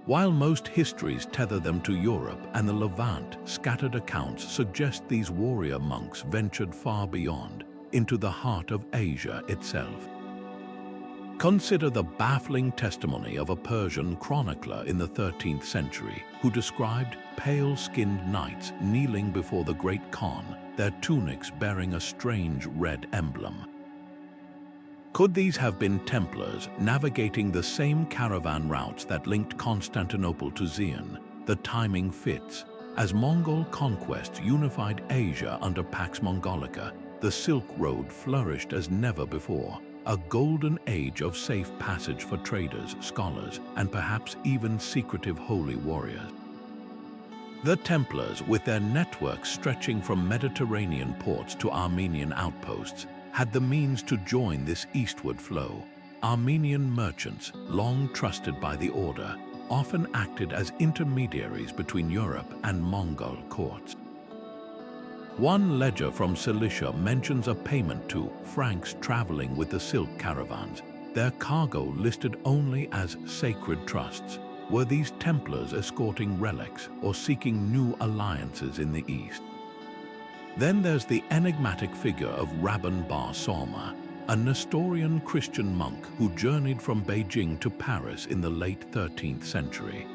While most histories tether them to Europe and the Levant, scattered accounts suggest these warrior monks ventured far beyond, into the heart of Asia itself. Consider the baffling testimony of a Persian chronicler in the 13th century who described pale-skinned knights kneeling before the Great Khan, their tunics bearing a strange red emblem. Could these have been Templars navigating the same caravan routes that linked Constantinople to Xi'an? The timing fits. As Mongol conquests unified Asia under Pax Mongolica, the Silk Road flourished as never before, a golden age of safe passage for traders, scholars, and perhaps even secretive holy warriors. The Templars, with their networks stretching from Mediterranean ports to Armenian outposts, had the means to join this eastward flow. Armenian merchants, long trusted by the order, often acted as intermediaries between Europe and Mongol courts. One ledger from Cilicia mentions a payment to Franks traveling with the silk caravans, their cargo listed only as sacred trusts. Were these Templars escorting relics or seeking new alliances in the east? Then there's the enigmatic figure of Rabban Bar Salma, a Nestorian Christian monk who journeyed from Beijing to Paris in the late 13th century.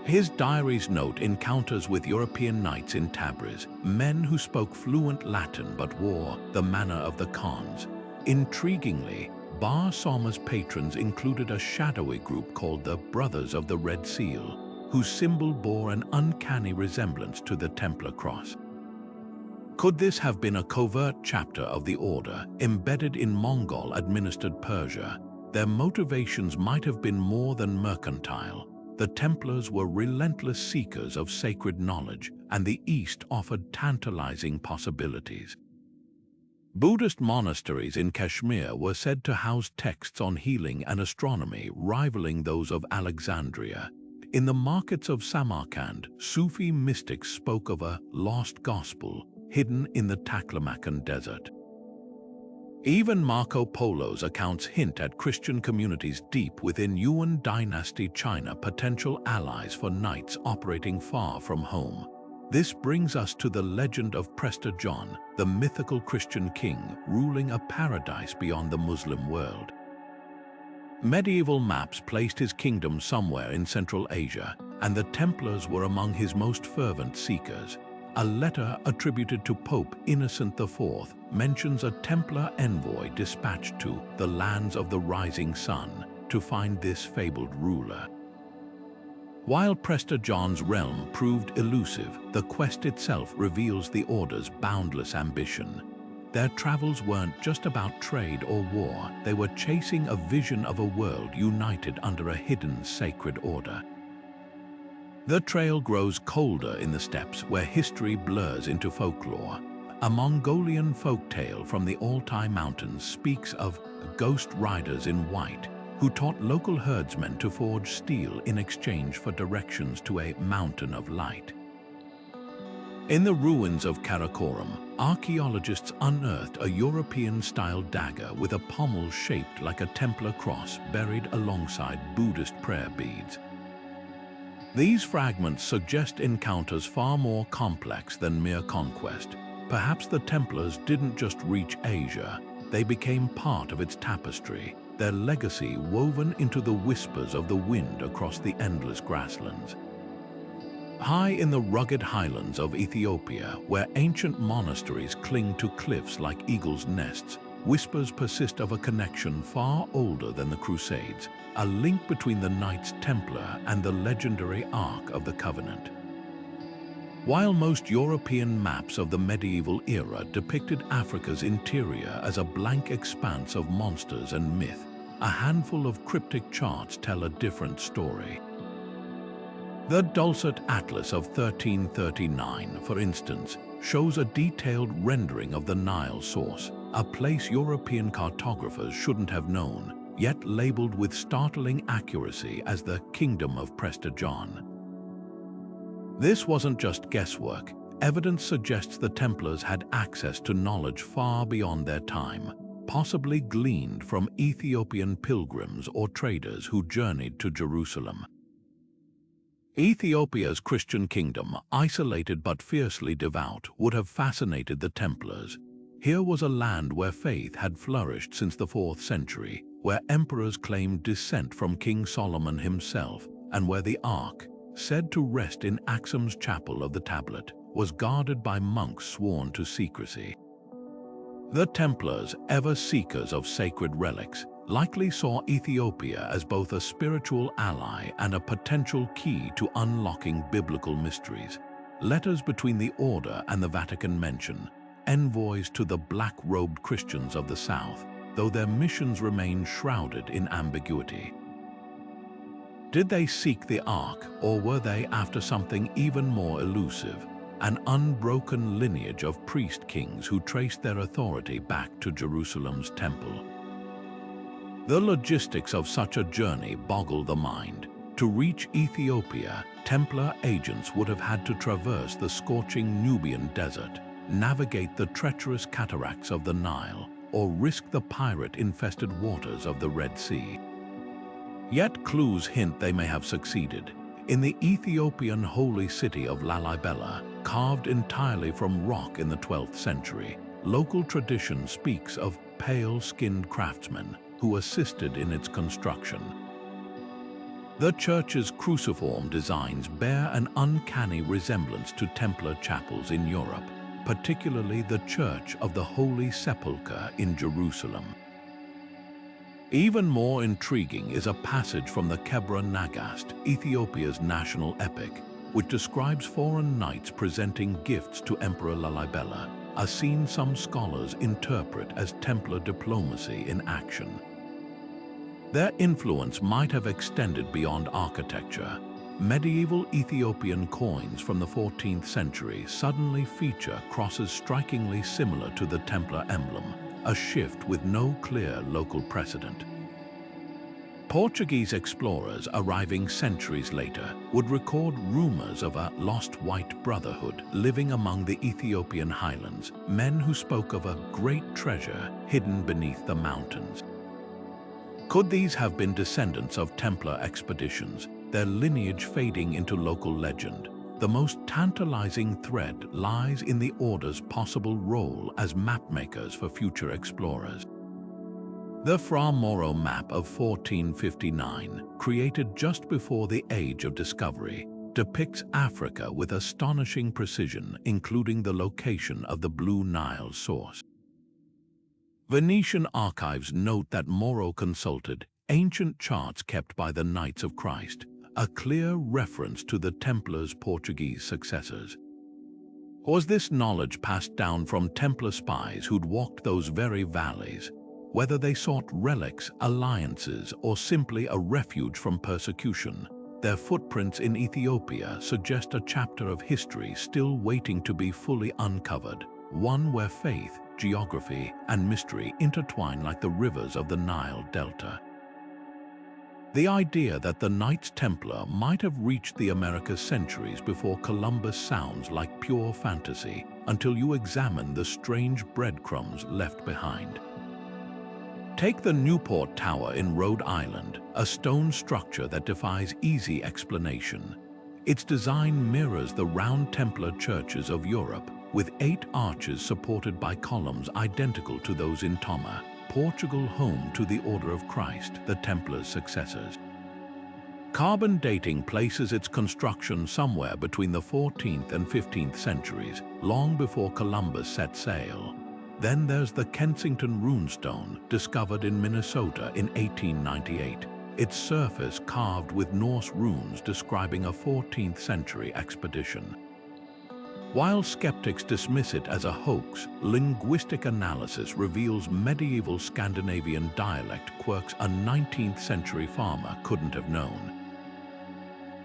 His diaries note encounters with European knights in Tabriz, men who spoke fluent Latin but wore the manner of the Khans. Intriguingly, Bar Salma's patrons included a shadowy group called the Brothers of the Red Seal, whose symbol bore an uncanny resemblance to the Templar cross. Could this have been a covert chapter of the order, embedded in Mongol-administered Persia? Their motivations might have been more than mercantile. The Templars were relentless seekers of sacred knowledge, and the East offered tantalizing possibilities. Buddhist monasteries in Kashmir were said to house texts on healing and astronomy rivaling those of Alexandria. In the markets of Samarkand, Sufi mystics spoke of a lost gospel hidden in the Taklamakan desert. Even Marco Polo's accounts hint at Christian communities deep within Yuan dynasty China, potential allies for knights operating far from home. This brings us to the legend of Prestor John, the mythical Christian king ruling a paradise beyond the Muslim world. Medieval maps placed his kingdom somewhere in Central Asia, and the Templars were among his most fervent seekers. A letter attributed to Pope Innocent IV mentions a Templar envoy dispatched to the lands of the rising sun to find this fabled ruler. While Prestor John's realm proved elusive, the quest itself reveals the order's boundless ambition. Their travels weren't just about trade or war, they were chasing a vision of a world united under a hidden sacred order. The trail grows colder in the steppes where history blurs into folklore. A Mongolian folktale from the Altai Mountains speaks of ghost riders in white who taught local herdsmen to forge steel in exchange for directions to a mountain of light. In the ruins of Karakoram, archaeologists unearthed a European-style dagger with a pommel shaped like a Templar cross buried alongside Buddhist prayer beads. These fragments suggest encounters far more complex than mere conquest. Perhaps the Templars didn't just reach Asia, they became part of its tapestry, their legacy woven into the whispers of the wind across the endless grasslands. High in the rugged highlands of Ethiopia, where ancient monasteries cling to cliffs like eagles' nests, whispers persist of a connection far older than the Crusades, a link between the Knights Templar and the legendary Ark of the Covenant. While most European maps of the medieval era depicted Africa's interior as a blank expanse of monsters and myth, a handful of cryptic charts tell a different story. The Dulcet Atlas of 1339, for instance, shows a detailed rendering of the Nile source, a place European cartographers shouldn't have known, yet labeled with startling accuracy as the Kingdom of Prestor John. This wasn't just guesswork. Evidence suggests the Templars had access to knowledge far beyond their time, possibly gleaned from Ethiopian pilgrims or traders who journeyed to Jerusalem. Ethiopia's Christian kingdom, isolated but fiercely devout, would have fascinated the Templars. Here was a land where faith had flourished since the 4th century, where emperors claimed descent from King Solomon himself, and where the Ark, said to rest in Axum's chapel of the tablet, was guarded by monks sworn to secrecy. The Templars, ever seekers of sacred relics, likely saw Ethiopia as both a spiritual ally and a potential key to unlocking biblical mysteries. Letters between the Order and the Vatican mention envoys to the black-robed Christians of the South, though their missions remain shrouded in ambiguity. Did they seek the Ark, or were they after something even more elusive, an unbroken lineage of priest-kings who traced their authority back to Jerusalem's temple? The logistics of such a journey boggle the mind. To reach Ethiopia, Templar agents would have had to traverse the scorching Nubian desert, navigate the treacherous cataracts of the Nile, or risk the pirate-infested waters of the Red Sea. Yet clues hint they may have succeeded. In the Ethiopian holy city of Lalibela, carved entirely from rock in the 12th century, local tradition speaks of pale-skinned craftsmen who assisted in its construction. The church's cruciform designs bear an uncanny resemblance to Templar chapels in Europe, particularly the Church of the Holy Sepulchre in Jerusalem. Even more intriguing is a passage from the Kebra Nagast, Ethiopia's national epic, which describes foreign knights presenting gifts to Emperor Lalibela, a scene some scholars interpret as Templar diplomacy in action. Their influence might have extended beyond architecture. Medieval Ethiopian coins from the 14th century suddenly feature crosses strikingly similar to the Templar emblem, a shift with no clear local precedent. Portuguese explorers arriving centuries later would record rumors of a lost white brotherhood living among the Ethiopian highlands, men who spoke of a great treasure hidden beneath the mountains. Could these have been descendants of Templar expeditions, their lineage fading into local legend? The most tantalizing thread lies in the Order's possible role as mapmakers for future explorers. The Fra Mauro map of 1459, created just before the Age of Discovery, depicts Africa with astonishing precision, including the location of the Blue Nile source. Venetian archives note that Mauro consulted ancient charts kept by the Knights of Christ, a clear reference to the Templars' Portuguese successors. Was this knowledge passed down from Templar spies who'd walked those very valleys? Whether they sought relics, alliances, or simply a refuge from persecution, their footprints in Ethiopia suggest a chapter of history still waiting to be fully uncovered, one where faith, geography, and mystery intertwine like the rivers of the Nile Delta. The idea that the Knights Templar might have reached the Americas centuries before Columbus sounds like pure fantasy until you examine the strange breadcrumbs left behind. Take the Newport Tower in Rhode Island, a stone structure that defies easy explanation. Its design mirrors the round Templar churches of Europe, with 8 arches supported by columns identical to those in Toma, Portugal, home to the Order of Christ, the Templars' successors. Carbon dating places its construction somewhere between the 14th and 15th centuries, long before Columbus set sail. Then there's the Kensington runestone, discovered in Minnesota in 1898, its surface carved with Norse runes describing a 14th century expedition. While skeptics dismiss it as a hoax, linguistic analysis reveals medieval Scandinavian dialect quirks a 19th century farmer couldn't have known.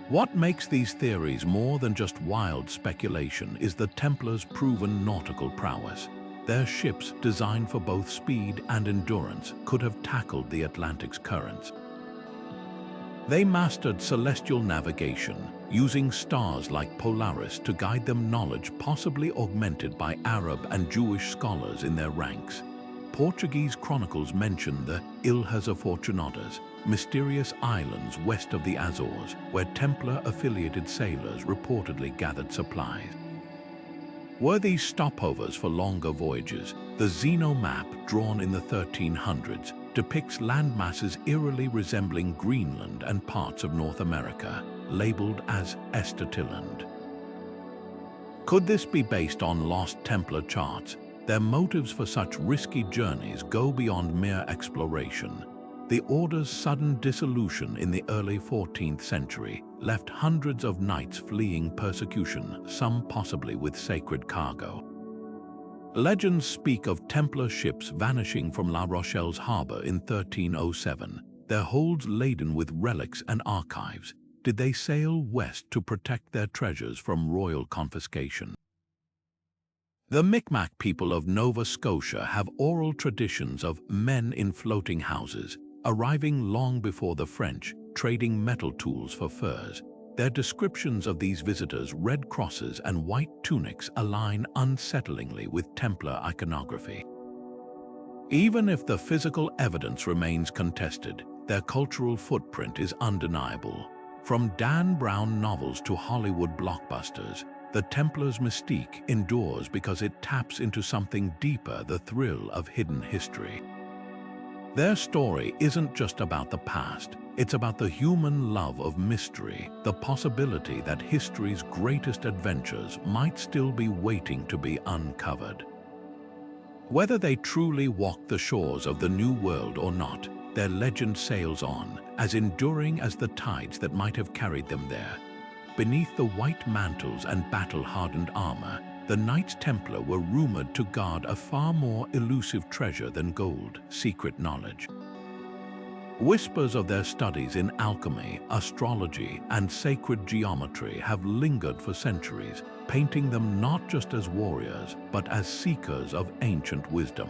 What makes these theories more than just wild speculation is the Templars' proven nautical prowess. Their ships, designed for both speed and endurance, could have tackled the Atlantic's currents. They mastered celestial navigation, using stars like Polaris to guide them, knowledge possibly augmented by Arab and Jewish scholars in their ranks. Portuguese chronicles mention the Ilhas Afortunadas, mysterious islands west of the Azores, where Templar-affiliated sailors reportedly gathered supplies. Were these stopovers for longer voyages? The Zeno map, drawn in the 1300s, depicts landmasses eerily resembling Greenland and parts of North America, labeled as Estatiland. Could this be based on lost Templar charts? Their motives for such risky journeys go beyond mere exploration. The Order's sudden dissolution in the early 14th century left hundreds of knights fleeing persecution, some possibly with sacred cargo. Legends speak of Templar ships vanishing from La Rochelle's harbor in 1307, their holds laden with relics and archives. Did they sail west to protect their treasures from royal confiscation? The Micmac people of Nova Scotia have oral traditions of men in floating houses, arriving long before the French, trading metal tools for furs. Their descriptions of these visitors' red crosses and white tunics align unsettlingly with Templar iconography. Even if the physical evidence remains contested, their cultural footprint is undeniable. From Dan Brown novels to Hollywood blockbusters, the Templars' mystique endures because it taps into something deeper, the thrill of hidden history. Their story isn't just about the past, it's about the human love of mystery, the possibility that history's greatest adventures might still be waiting to be uncovered. Whether they truly walked the shores of the New World or not, their legend sails on, as enduring as the tides that might have carried them there. Beneath the white mantles and battle-hardened armor, the Knights Templar were rumored to guard a far more elusive treasure than gold, secret knowledge. Whispers of their studies in alchemy, astrology, and sacred geometry have lingered for centuries, painting them not just as warriors, but as seekers of ancient wisdom.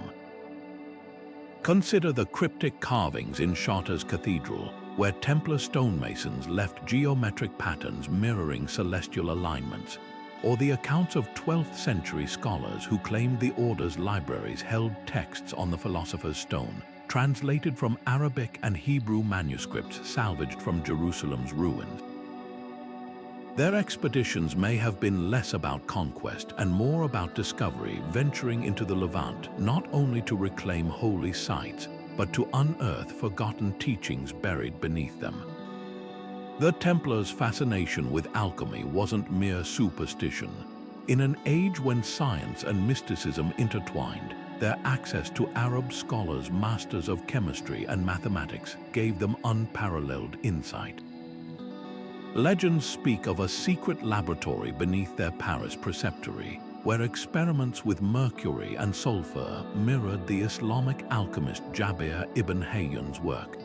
Consider the cryptic carvings in Chartres Cathedral, where Templar stonemasons left geometric patterns mirroring celestial alignments, or the accounts of 12th century scholars who claimed the Order's libraries held texts on the Philosopher's Stone, translated from Arabic and Hebrew manuscripts salvaged from Jerusalem's ruins. Their expeditions may have been less about conquest and more about discovery, venturing into the Levant not only to reclaim holy sites, but to unearth forgotten teachings buried beneath them. The Templars' fascination with alchemy wasn't mere superstition. In an age when science and mysticism intertwined, their access to Arab scholars, masters of chemistry and mathematics, gave them unparalleled insight. Legends speak of a secret laboratory beneath their Paris preceptory, where experiments with mercury and sulfur mirrored the Islamic alchemist Jabir ibn Hayyan's work.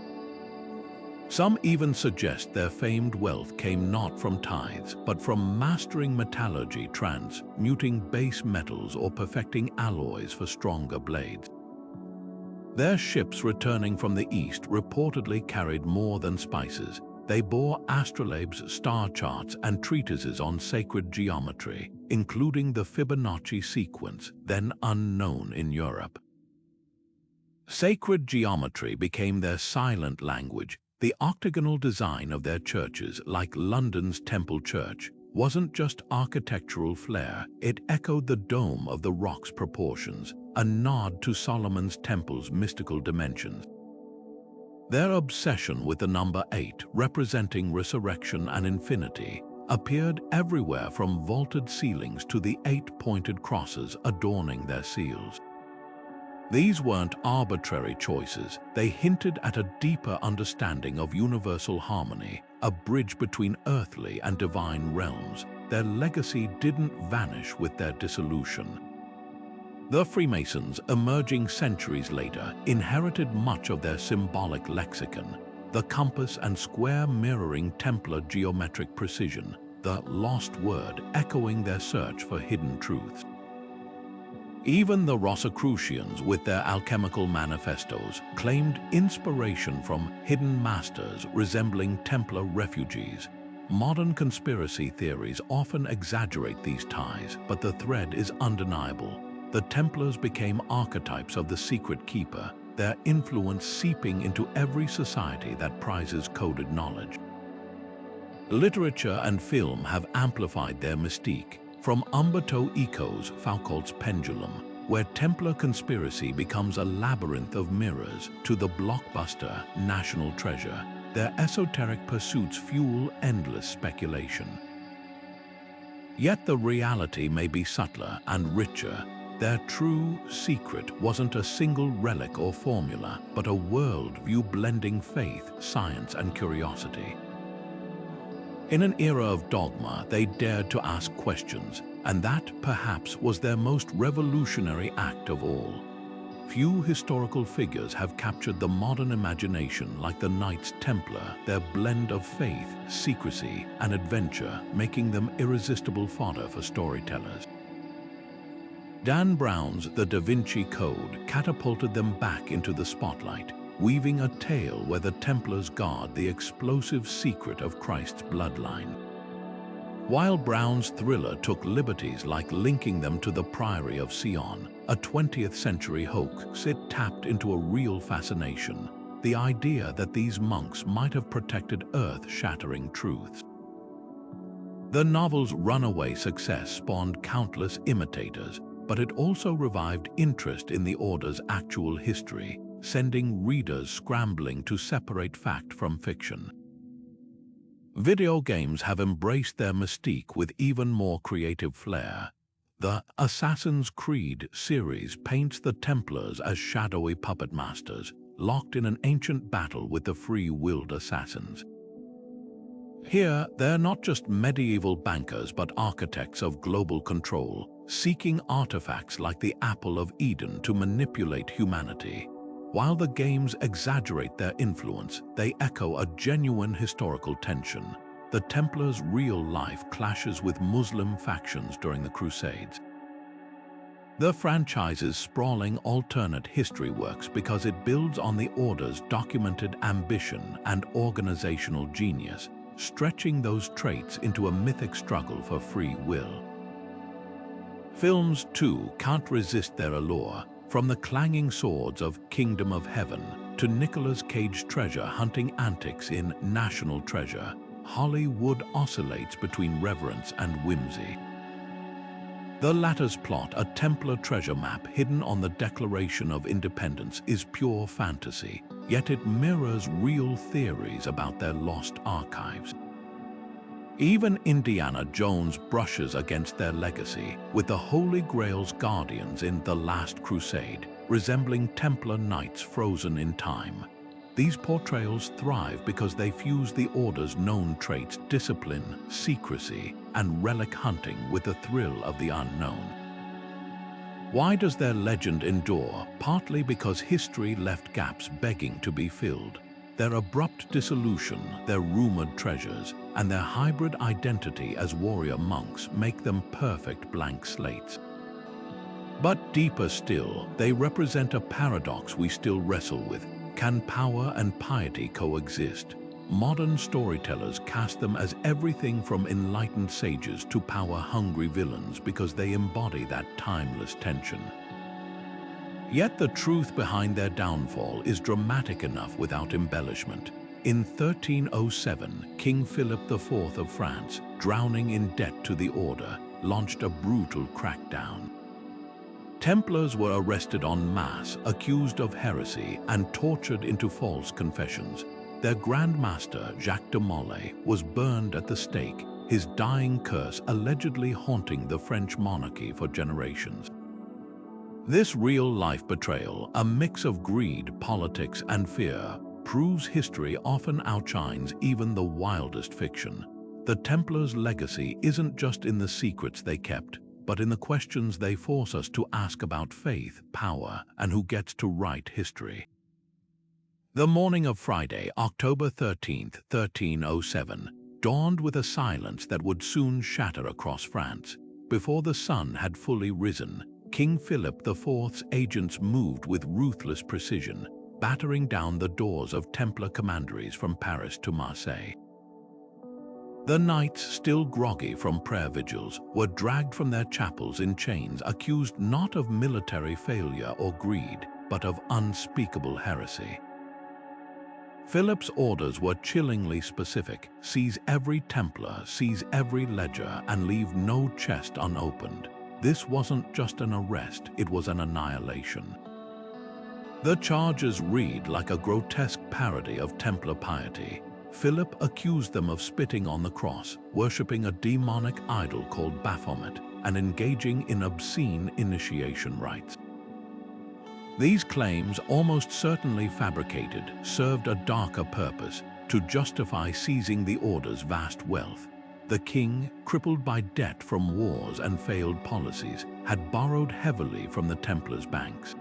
Some even suggest their famed wealth came not from tithes, but from mastering metallurgy, transmuting base metals or perfecting alloys for stronger blades. Their ships returning from the east reportedly carried more than spices. They bore astrolabes, star charts, and treatises on sacred geometry, including the Fibonacci sequence, then unknown in Europe. Sacred geometry became their silent language. The octagonal design of their churches, like London's Temple Church, wasn't just architectural flair, it echoed the dome of the rock's proportions, a nod to Solomon's temple's mystical dimensions. Their obsession with the number 8, representing resurrection and infinity, appeared everywhere, from vaulted ceilings to the 8-pointed crosses adorning their seals. These weren't arbitrary choices, they hinted at a deeper understanding of universal harmony, a bridge between earthly and divine realms. Their legacy didn't vanish with their dissolution. The Freemasons, emerging centuries later, inherited much of their symbolic lexicon, the compass and square mirroring Templar geometric precision, the lost word echoing their search for hidden truths. Even the Rosicrucians, with their alchemical manifestos, claimed inspiration from hidden masters resembling Templar refugees. Modern conspiracy theories often exaggerate these ties, but the thread is undeniable. The Templars became archetypes of the secret keeper, their influence seeping into every society that prizes coded knowledge. Literature and film have amplified their mystique, from Umberto Eco's Foucault's Pendulum where Templar conspiracy becomes a labyrinth of mirrors, to the blockbuster national treasure, their esoteric pursuits fuel endless speculation. Yet the reality may be subtler and richer. Their true secret wasn't a single relic or formula, but a worldview blending faith, science, and curiosity. In an era of dogma, they dared to ask questions, and that, perhaps, was their most revolutionary act of all. Few historical figures have captured the modern imagination like the Knights Templar, their blend of faith, secrecy, and adventure, making them irresistible fodder for storytellers. Dan Brown's The Da Vinci Code catapulted them back into the spotlight, weaving a tale where the Templars guard the explosive secret of Christ's bloodline. While Brown's thriller took liberties like linking them to the Priory of Sion, a 20th century hoax, it tapped into a real fascination, the idea that these monks might have protected earth-shattering truths. The novel's runaway success spawned countless imitators, but it also revived interest in the Order's actual history, sending readers scrambling to separate fact from fiction. Video games have embraced their mystique with even more creative flair. The Assassin's Creed series paints the Templars as shadowy puppet masters, locked in an ancient battle with the free-willed assassins. Here, they're not just medieval bankers but architects of global control, seeking artifacts like the Apple of Eden to manipulate humanity. While the games exaggerate their influence, they echo a genuine historical tension. The Templars' real life clashes with Muslim factions during the Crusades. The franchise's sprawling alternate history works because it builds on the Order's documented ambition and organizational genius, stretching those traits into a mythic struggle for free will. Films, too, can't resist their allure, from the clanging swords of Kingdom of Heaven to Nicolas Cage treasure hunting antics in National Treasure. Hollywood oscillates between reverence and whimsy. The latter's plot, a Templar treasure map hidden on the Declaration of Independence, is pure fantasy, yet it mirrors real theories about their lost archives. Even Indiana Jones brushes against their legacy, with the Holy Grail's guardians in The Last Crusade, resembling Templar knights frozen in time. These portrayals thrive because they fuse the Order's known traits, discipline, secrecy, and relic hunting with the thrill of the unknown. Why does their legend endure? Partly because history left gaps begging to be filled. Their abrupt dissolution, their rumored treasures, and their hybrid identity as warrior monks make them perfect blank slates. But deeper still, they represent a paradox we still wrestle with. Can power and piety coexist? Modern storytellers cast them as everything from enlightened sages to power-hungry villains because they embody that timeless tension. Yet the truth behind their downfall is dramatic enough without embellishment. In 1307, King Philip IV of France, drowning in debt to the Order, launched a brutal crackdown. Templars were arrested en masse, accused of heresy, and tortured into false confessions. Their Grand Master, Jacques de Molay, was burned at the stake, his dying curse allegedly haunting the French monarchy for generations. This real-life betrayal, a mix of greed, politics, and fear, proves history often outshines even the wildest fiction. The Templars' legacy isn't just in the secrets they kept, but in the questions they force us to ask about faith, power, and who gets to write history. The morning of Friday, October 13, 1307, dawned with a silence that would soon shatter across France. Before the sun had fully risen, King Philip IV's agents moved with ruthless precision, battering down the doors of Templar commanderies from Paris to Marseille. The knights, still groggy from prayer vigils, were dragged from their chapels in chains, accused not of military failure or greed, but of unspeakable heresy. Philip's orders were chillingly specific: seize every Templar, seize every ledger, and leave no chest unopened. This wasn't just an arrest, it was an annihilation. The charges read like a grotesque parody of Templar piety. Philip accused them of spitting on the cross, worshipping a demonic idol called Baphomet, and engaging in obscene initiation rites. These claims, almost certainly fabricated, served a darker purpose: to justify seizing the order's vast wealth. The king, crippled by debt from wars and failed policies, had borrowed heavily from the Templars' banks.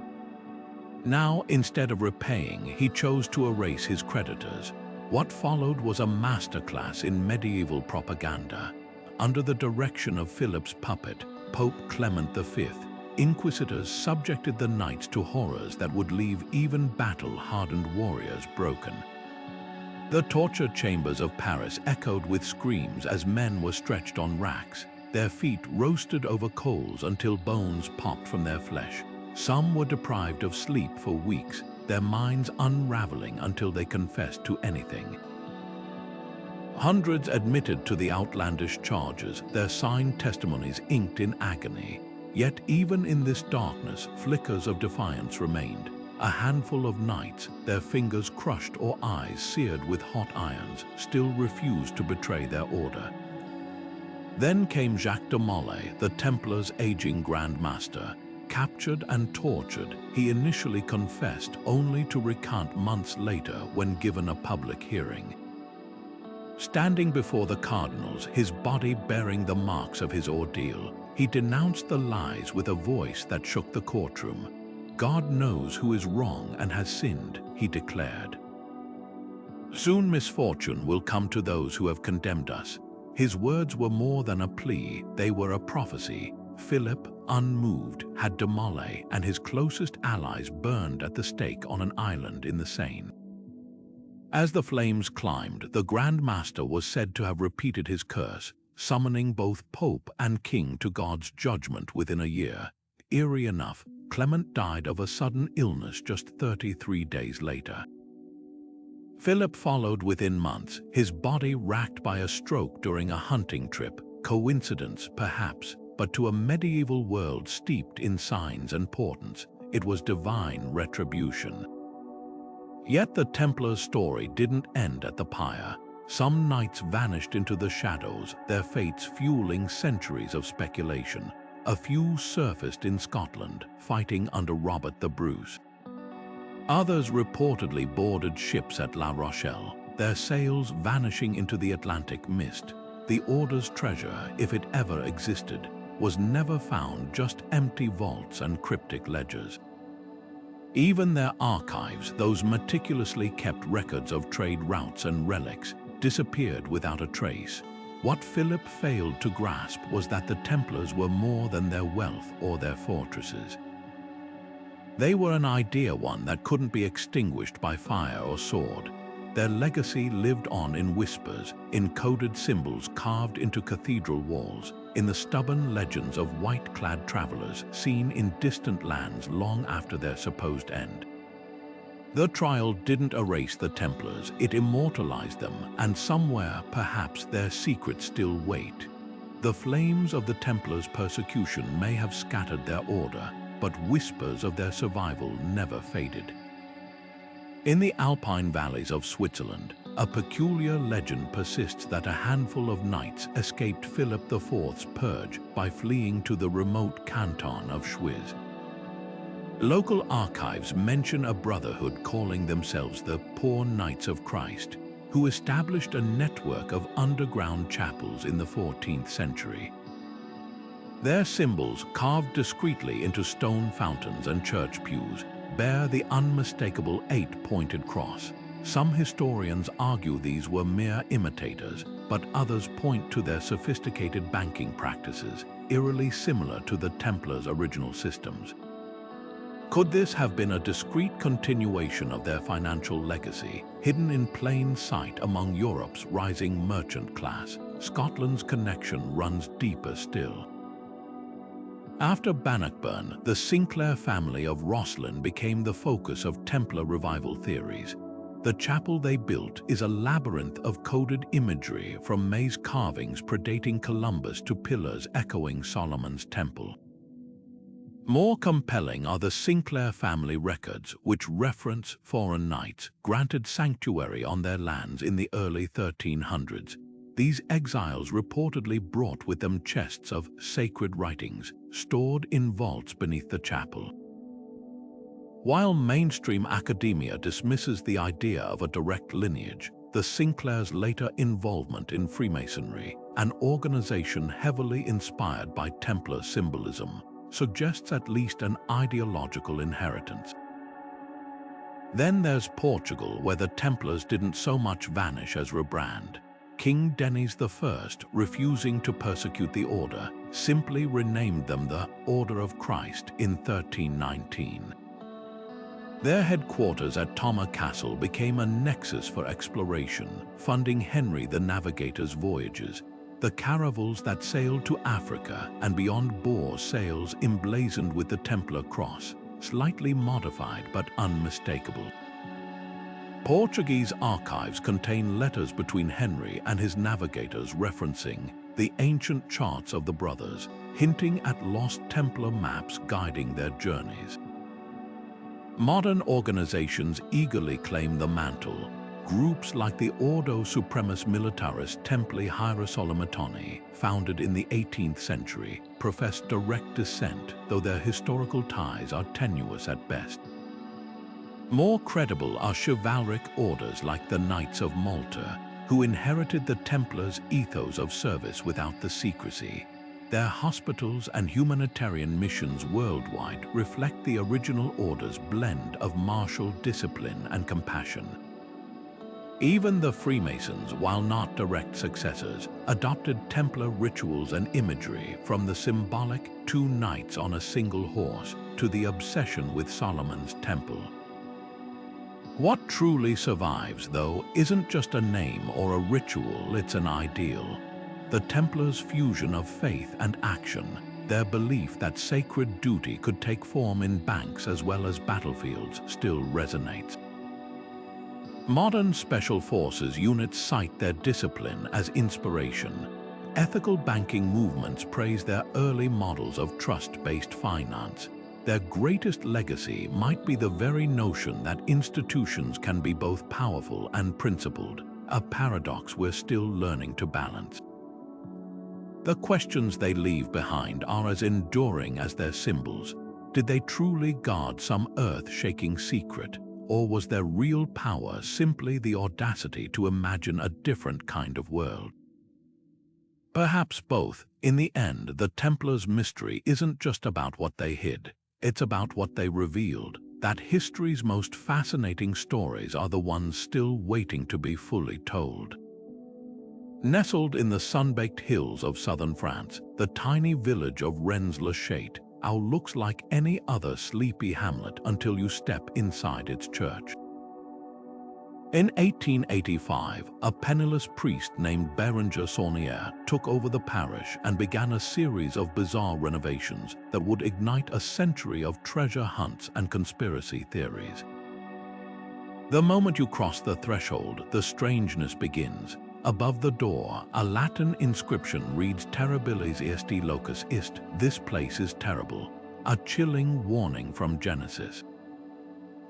Now, instead of repaying, he chose to erase his creditors. What followed was a masterclass in medieval propaganda. Under the direction of Philip's puppet, Pope Clement V, inquisitors subjected the knights to horrors that would leave even battle-hardened warriors broken. The torture chambers of Paris echoed with screams as men were stretched on racks, their feet roasted over coals until bones popped from their flesh. Some were deprived of sleep for weeks, their minds unraveling until they confessed to anything. Hundreds admitted to the outlandish charges, their signed testimonies inked in agony. Yet even in this darkness, flickers of defiance remained. A handful of knights, their fingers crushed or eyes seared with hot irons, still refused to betray their order. Then came Jacques de Molay, the Templars' aging Grand Master. Captured and tortured, he initially confessed, only to recant months later when given a public hearing. Standing before the cardinals, his body bearing the marks of his ordeal, he denounced the lies with a voice that shook the courtroom. "God knows who is wrong and has sinned," he declared. "Soon misfortune will come to those who have condemned us." His words were more than a plea, they were a prophecy. Philip, unmoved, had de Molay and his closest allies burned at the stake on an island in the Seine. As the flames climbed, the Grand Master was said to have repeated his curse, summoning both Pope and King to God's judgment within a year. Eerie enough, Clement died of a sudden illness just 33 days later. Philip followed within months, his body racked by a stroke during a hunting trip. Coincidence, perhaps, but to a medieval world steeped in signs and portents, it was divine retribution. Yet the Templars' story didn't end at the pyre. Some knights vanished into the shadows, their fates fueling centuries of speculation. A few surfaced in Scotland, fighting under Robert the Bruce. Others reportedly boarded ships at La Rochelle, their sails vanishing into the Atlantic mist. The Order's treasure, if it ever existed, was never found, just empty vaults and cryptic ledgers. Even their archives, those meticulously kept records of trade routes and relics, disappeared without a trace. What Philip failed to grasp was that the Templars were more than their wealth or their fortresses. They were an idea, one that couldn't be extinguished by fire or sword. Their legacy lived on in whispers, in coded symbols carved into cathedral walls, in the stubborn legends of white-clad travelers seen in distant lands long after their supposed end. The trial didn't erase the Templars, it immortalized them, and somewhere, perhaps, their secrets still wait. The flames of the Templars' persecution may have scattered their order, but whispers of their survival never faded. In the alpine valleys of Switzerland, a peculiar legend persists that a handful of knights escaped Philip IV's purge by fleeing to the remote canton of Schwyz. Local archives mention a brotherhood calling themselves the Poor Knights of Christ, who established a network of underground chapels in the 14th century. Their symbols, carved discreetly into stone fountains and church pews, bear the unmistakable 8-pointed cross. Some historians argue these were mere imitators, but others point to their sophisticated banking practices, eerily similar to the Templars' original systems. Could this have been a discreet continuation of their financial legacy, hidden in plain sight among Europe's rising merchant class? Scotland's connection runs deeper still. After Bannockburn, the Sinclair family of Rosslyn became the focus of Templar revival theories. The chapel they built is a labyrinth of coded imagery, from maze carvings predating Columbus to pillars echoing Solomon's temple. More compelling are the Sinclair family records, which reference foreign knights granted sanctuary on their lands in the early 1300s. These exiles reportedly brought with them chests of sacred writings, stored in vaults beneath the chapel. While mainstream academia dismisses the idea of a direct lineage, the Sinclairs' later involvement in Freemasonry, an organization heavily inspired by Templar symbolism, suggests at least an ideological inheritance. Then there's Portugal, where the Templars didn't so much vanish as rebrand. King Denis I, refusing to persecute the order, simply renamed them the Order of Christ in 1319. Their headquarters at Toma Castle became a nexus for exploration, funding Henry the Navigator's voyages. The caravels that sailed to Africa and beyond bore sails emblazoned with the Templar cross, slightly modified but unmistakable. Portuguese archives contain letters between Henry and his navigators referencing the ancient charts of the brothers, hinting at lost Templar maps guiding their journeys. Modern organizations eagerly claim the mantle. Groups like the Ordo Supremus Militaris Templi Hierosolomatoni, founded in the 18th century, profess direct descent, though their historical ties are tenuous at best. More credible are chivalric orders like the Knights of Malta, who inherited the Templars' ethos of service without the secrecy. Their hospitals and humanitarian missions worldwide reflect the original order's blend of martial discipline and compassion. Even the Freemasons, while not direct successors, adopted Templar rituals and imagery, from the symbolic 2 knights on a single horse to the obsession with Solomon's temple. What truly survives, though, isn't just a name or a ritual, it's an ideal. The Templars' fusion of faith and action, their belief that sacred duty could take form in banks as well as battlefields, still resonates. Modern special forces units cite their discipline as inspiration. Ethical banking movements praise their early models of trust-based finance. Their greatest legacy might be the very notion that institutions can be both powerful and principled, a paradox we're still learning to balance. The questions they leave behind are as enduring as their symbols. Did they truly guard some earth-shaking secret, or was their real power simply the audacity to imagine a different kind of world? Perhaps both. In the end, the Templars' mystery isn't just about what they hid. It's about what they revealed, that history's most fascinating stories are the ones still waiting to be fully told. Nestled in the sun-baked hills of southern France, the tiny village of Rennes-le-Château looks like any other sleepy hamlet until you step inside its church. In 1885, a penniless priest named Bérenger Saunière took over the parish and began a series of bizarre renovations that would ignite a century of treasure hunts and conspiracy theories. The moment you cross the threshold, the strangeness begins. Above the door, a Latin inscription reads Terribilis est locus est, this place is terrible, a chilling warning from Genesis.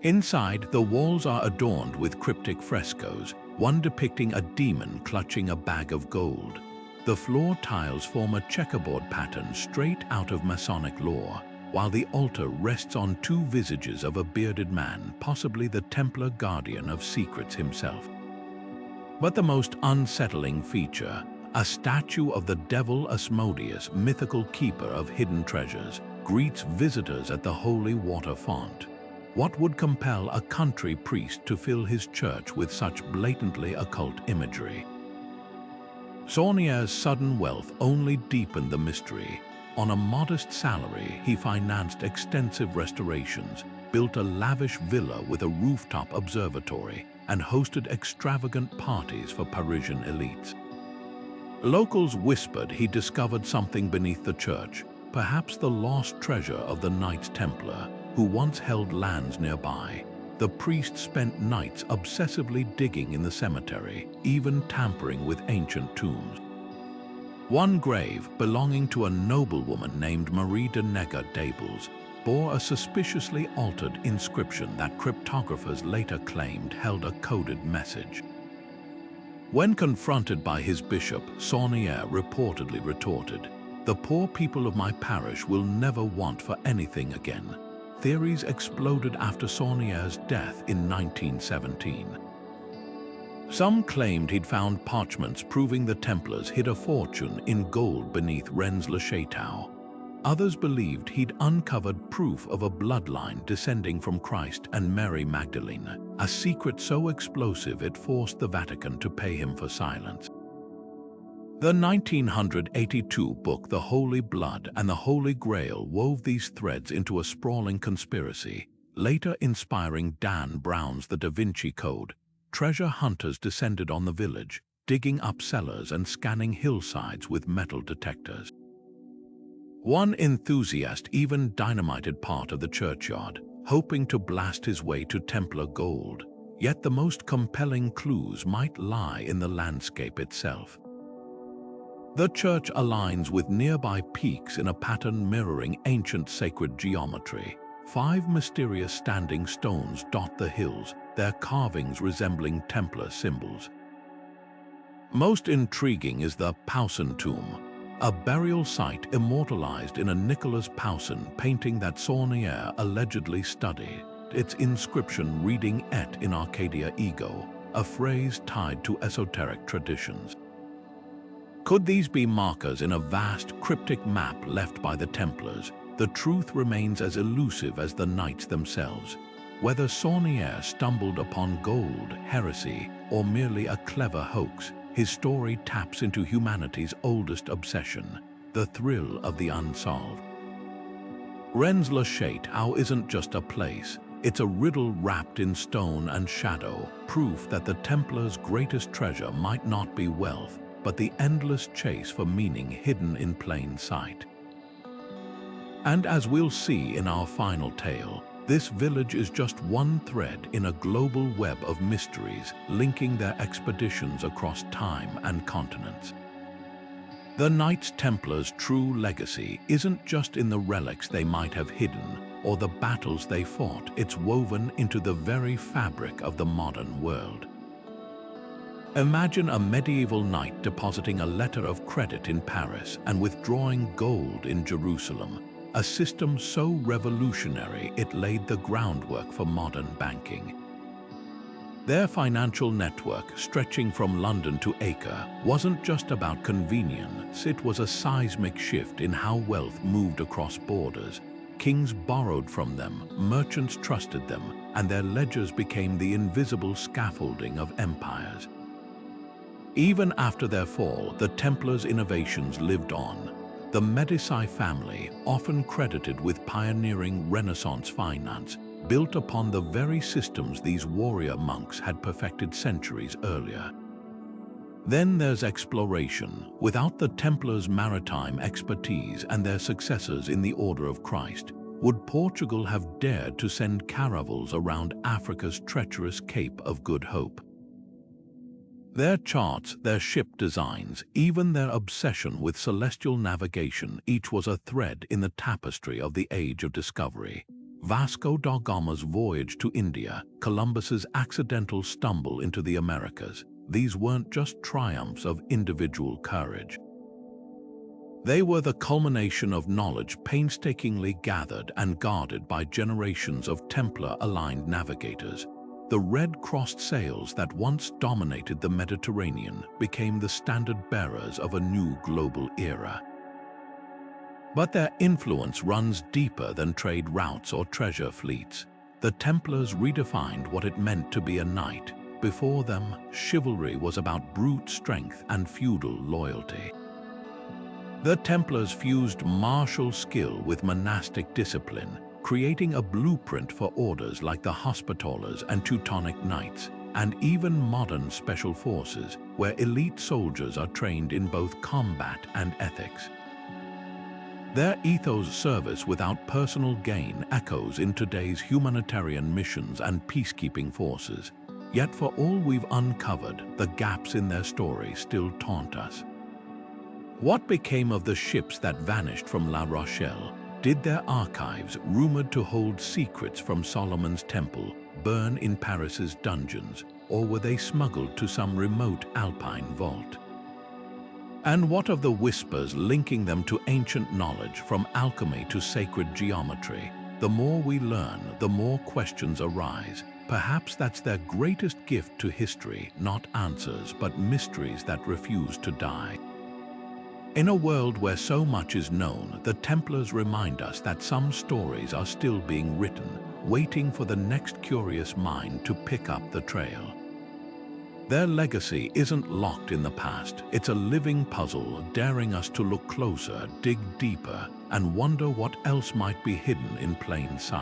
Inside, the walls are adorned with cryptic frescoes, one depicting a demon clutching a bag of gold. The floor tiles form a checkerboard pattern straight out of Masonic lore, while the altar rests on 2 visages of a bearded man, possibly the Templar guardian of secrets himself. But the most unsettling feature, a statue of the devil Asmodeus, mythical keeper of hidden treasures, greets visitors at the holy water font. What would compel a country priest to fill his church with such blatantly occult imagery? Saunière's sudden wealth only deepened the mystery. On a modest salary, he financed extensive restorations, built a lavish villa with a rooftop observatory, and hosted extravagant parties for Parisian elites. Locals whispered he discovered something beneath the church, perhaps the lost treasure of the Knights Templar, who once held lands nearby. The priest spent nights obsessively digging in the cemetery, even tampering with ancient tombs. One grave, belonging to a noblewoman named Marie de Nega d'Ables, bore a suspiciously altered inscription that cryptographers later claimed held a coded message. When confronted by his bishop, Saunier reportedly retorted, "The poor people of my parish will never want for anything again." Theories exploded after Saunier's death in 1917. Some claimed he'd found parchments proving the Templars hid a fortune in gold beneath Rennes-le-Château. Others believed he'd uncovered proof of a bloodline descending from Christ and Mary Magdalene, a secret so explosive it forced the Vatican to pay him for silence. The 1982 book The Holy Blood and the Holy Grail wove these threads into a sprawling conspiracy, later inspiring Dan Brown's The Da Vinci Code. Treasure hunters descended on the village, digging up cellars and scanning hillsides with metal detectors. One enthusiast even dynamited part of the churchyard, hoping to blast his way to Templar gold. Yet the most compelling clues might lie in the landscape itself. The church aligns with nearby peaks in a pattern mirroring ancient sacred geometry. 5 mysterious standing stones dot the hills, their carvings resembling Templar symbols. Most intriguing is the Powson tomb, a burial site immortalized in a Nicholas Powson painting that Saunier allegedly studied, its inscription reading "Et in Arcadia ego," a phrase tied to esoteric traditions. Could these be markers in a vast, cryptic map left by the Templars? The truth remains as elusive as the Knights themselves. Whether Saunier stumbled upon gold, heresy, or merely a clever hoax, his story taps into humanity's oldest obsession, the thrill of the unsolved. Rennes-le-Château isn't just a place, it's a riddle wrapped in stone and shadow, proof that the Templars' greatest treasure might not be wealth, but the endless chase for meaning hidden in plain sight. And as we'll see in our final tale, this village is just one thread in a global web of mysteries linking their expeditions across time and continents. The Knights Templars' true legacy isn't just in the relics they might have hidden or the battles they fought, it's woven into the very fabric of the modern world. Imagine a medieval knight depositing a letter of credit in Paris and withdrawing gold in Jerusalem, a system so revolutionary it laid the groundwork for modern banking. Their financial network, stretching from London to Acre, wasn't just about convenience, it was a seismic shift in how wealth moved across borders. Kings borrowed from them, merchants trusted them, and their ledgers became the invisible scaffolding of empires. Even after their fall, the Templars' innovations lived on. The Medici family, often credited with pioneering Renaissance finance, built upon the very systems these warrior monks had perfected centuries earlier. Then there's exploration. Without the Templars' maritime expertise and their successors in the Order of Christ, would Portugal have dared to send caravels around Africa's treacherous Cape of Good Hope? Their charts, their ship designs, even their obsession with celestial navigation, each was a thread in the tapestry of the Age of Discovery. Vasco da Gama's voyage to India, Columbus's accidental stumble into the Americas, these weren't just triumphs of individual courage. They were the culmination of knowledge painstakingly gathered and guarded by generations of Templar-aligned navigators. The red-crossed sails that once dominated the Mediterranean became the standard bearers of a new global era. But their influence runs deeper than trade routes or treasure fleets. The Templars redefined what it meant to be a knight. Before them, chivalry was about brute strength and feudal loyalty. The Templars fused martial skill with monastic discipline, creating a blueprint for orders like the Hospitallers and Teutonic Knights, and even modern special forces, where elite soldiers are trained in both combat and ethics. Their ethos service without personal gain echoes in today's humanitarian missions and peacekeeping forces. Yet for all we've uncovered, the gaps in their story still taunt us. What became of the ships that vanished from La Rochelle? Did their archives, rumored to hold secrets from Solomon's temple, burn in Paris's dungeons, or were they smuggled to some remote Alpine vault? And what of the whispers linking them to ancient knowledge, from alchemy to sacred geometry? The more we learn, the more questions arise. Perhaps that's their greatest gift to history, not answers, but mysteries that refuse to die. In a world where so much is known, the Templars remind us that some stories are still being written, waiting for the next curious mind to pick up the trail. Their legacy isn't locked in the past, it's a living puzzle, daring us to look closer, dig deeper, and wonder what else might be hidden in plain sight.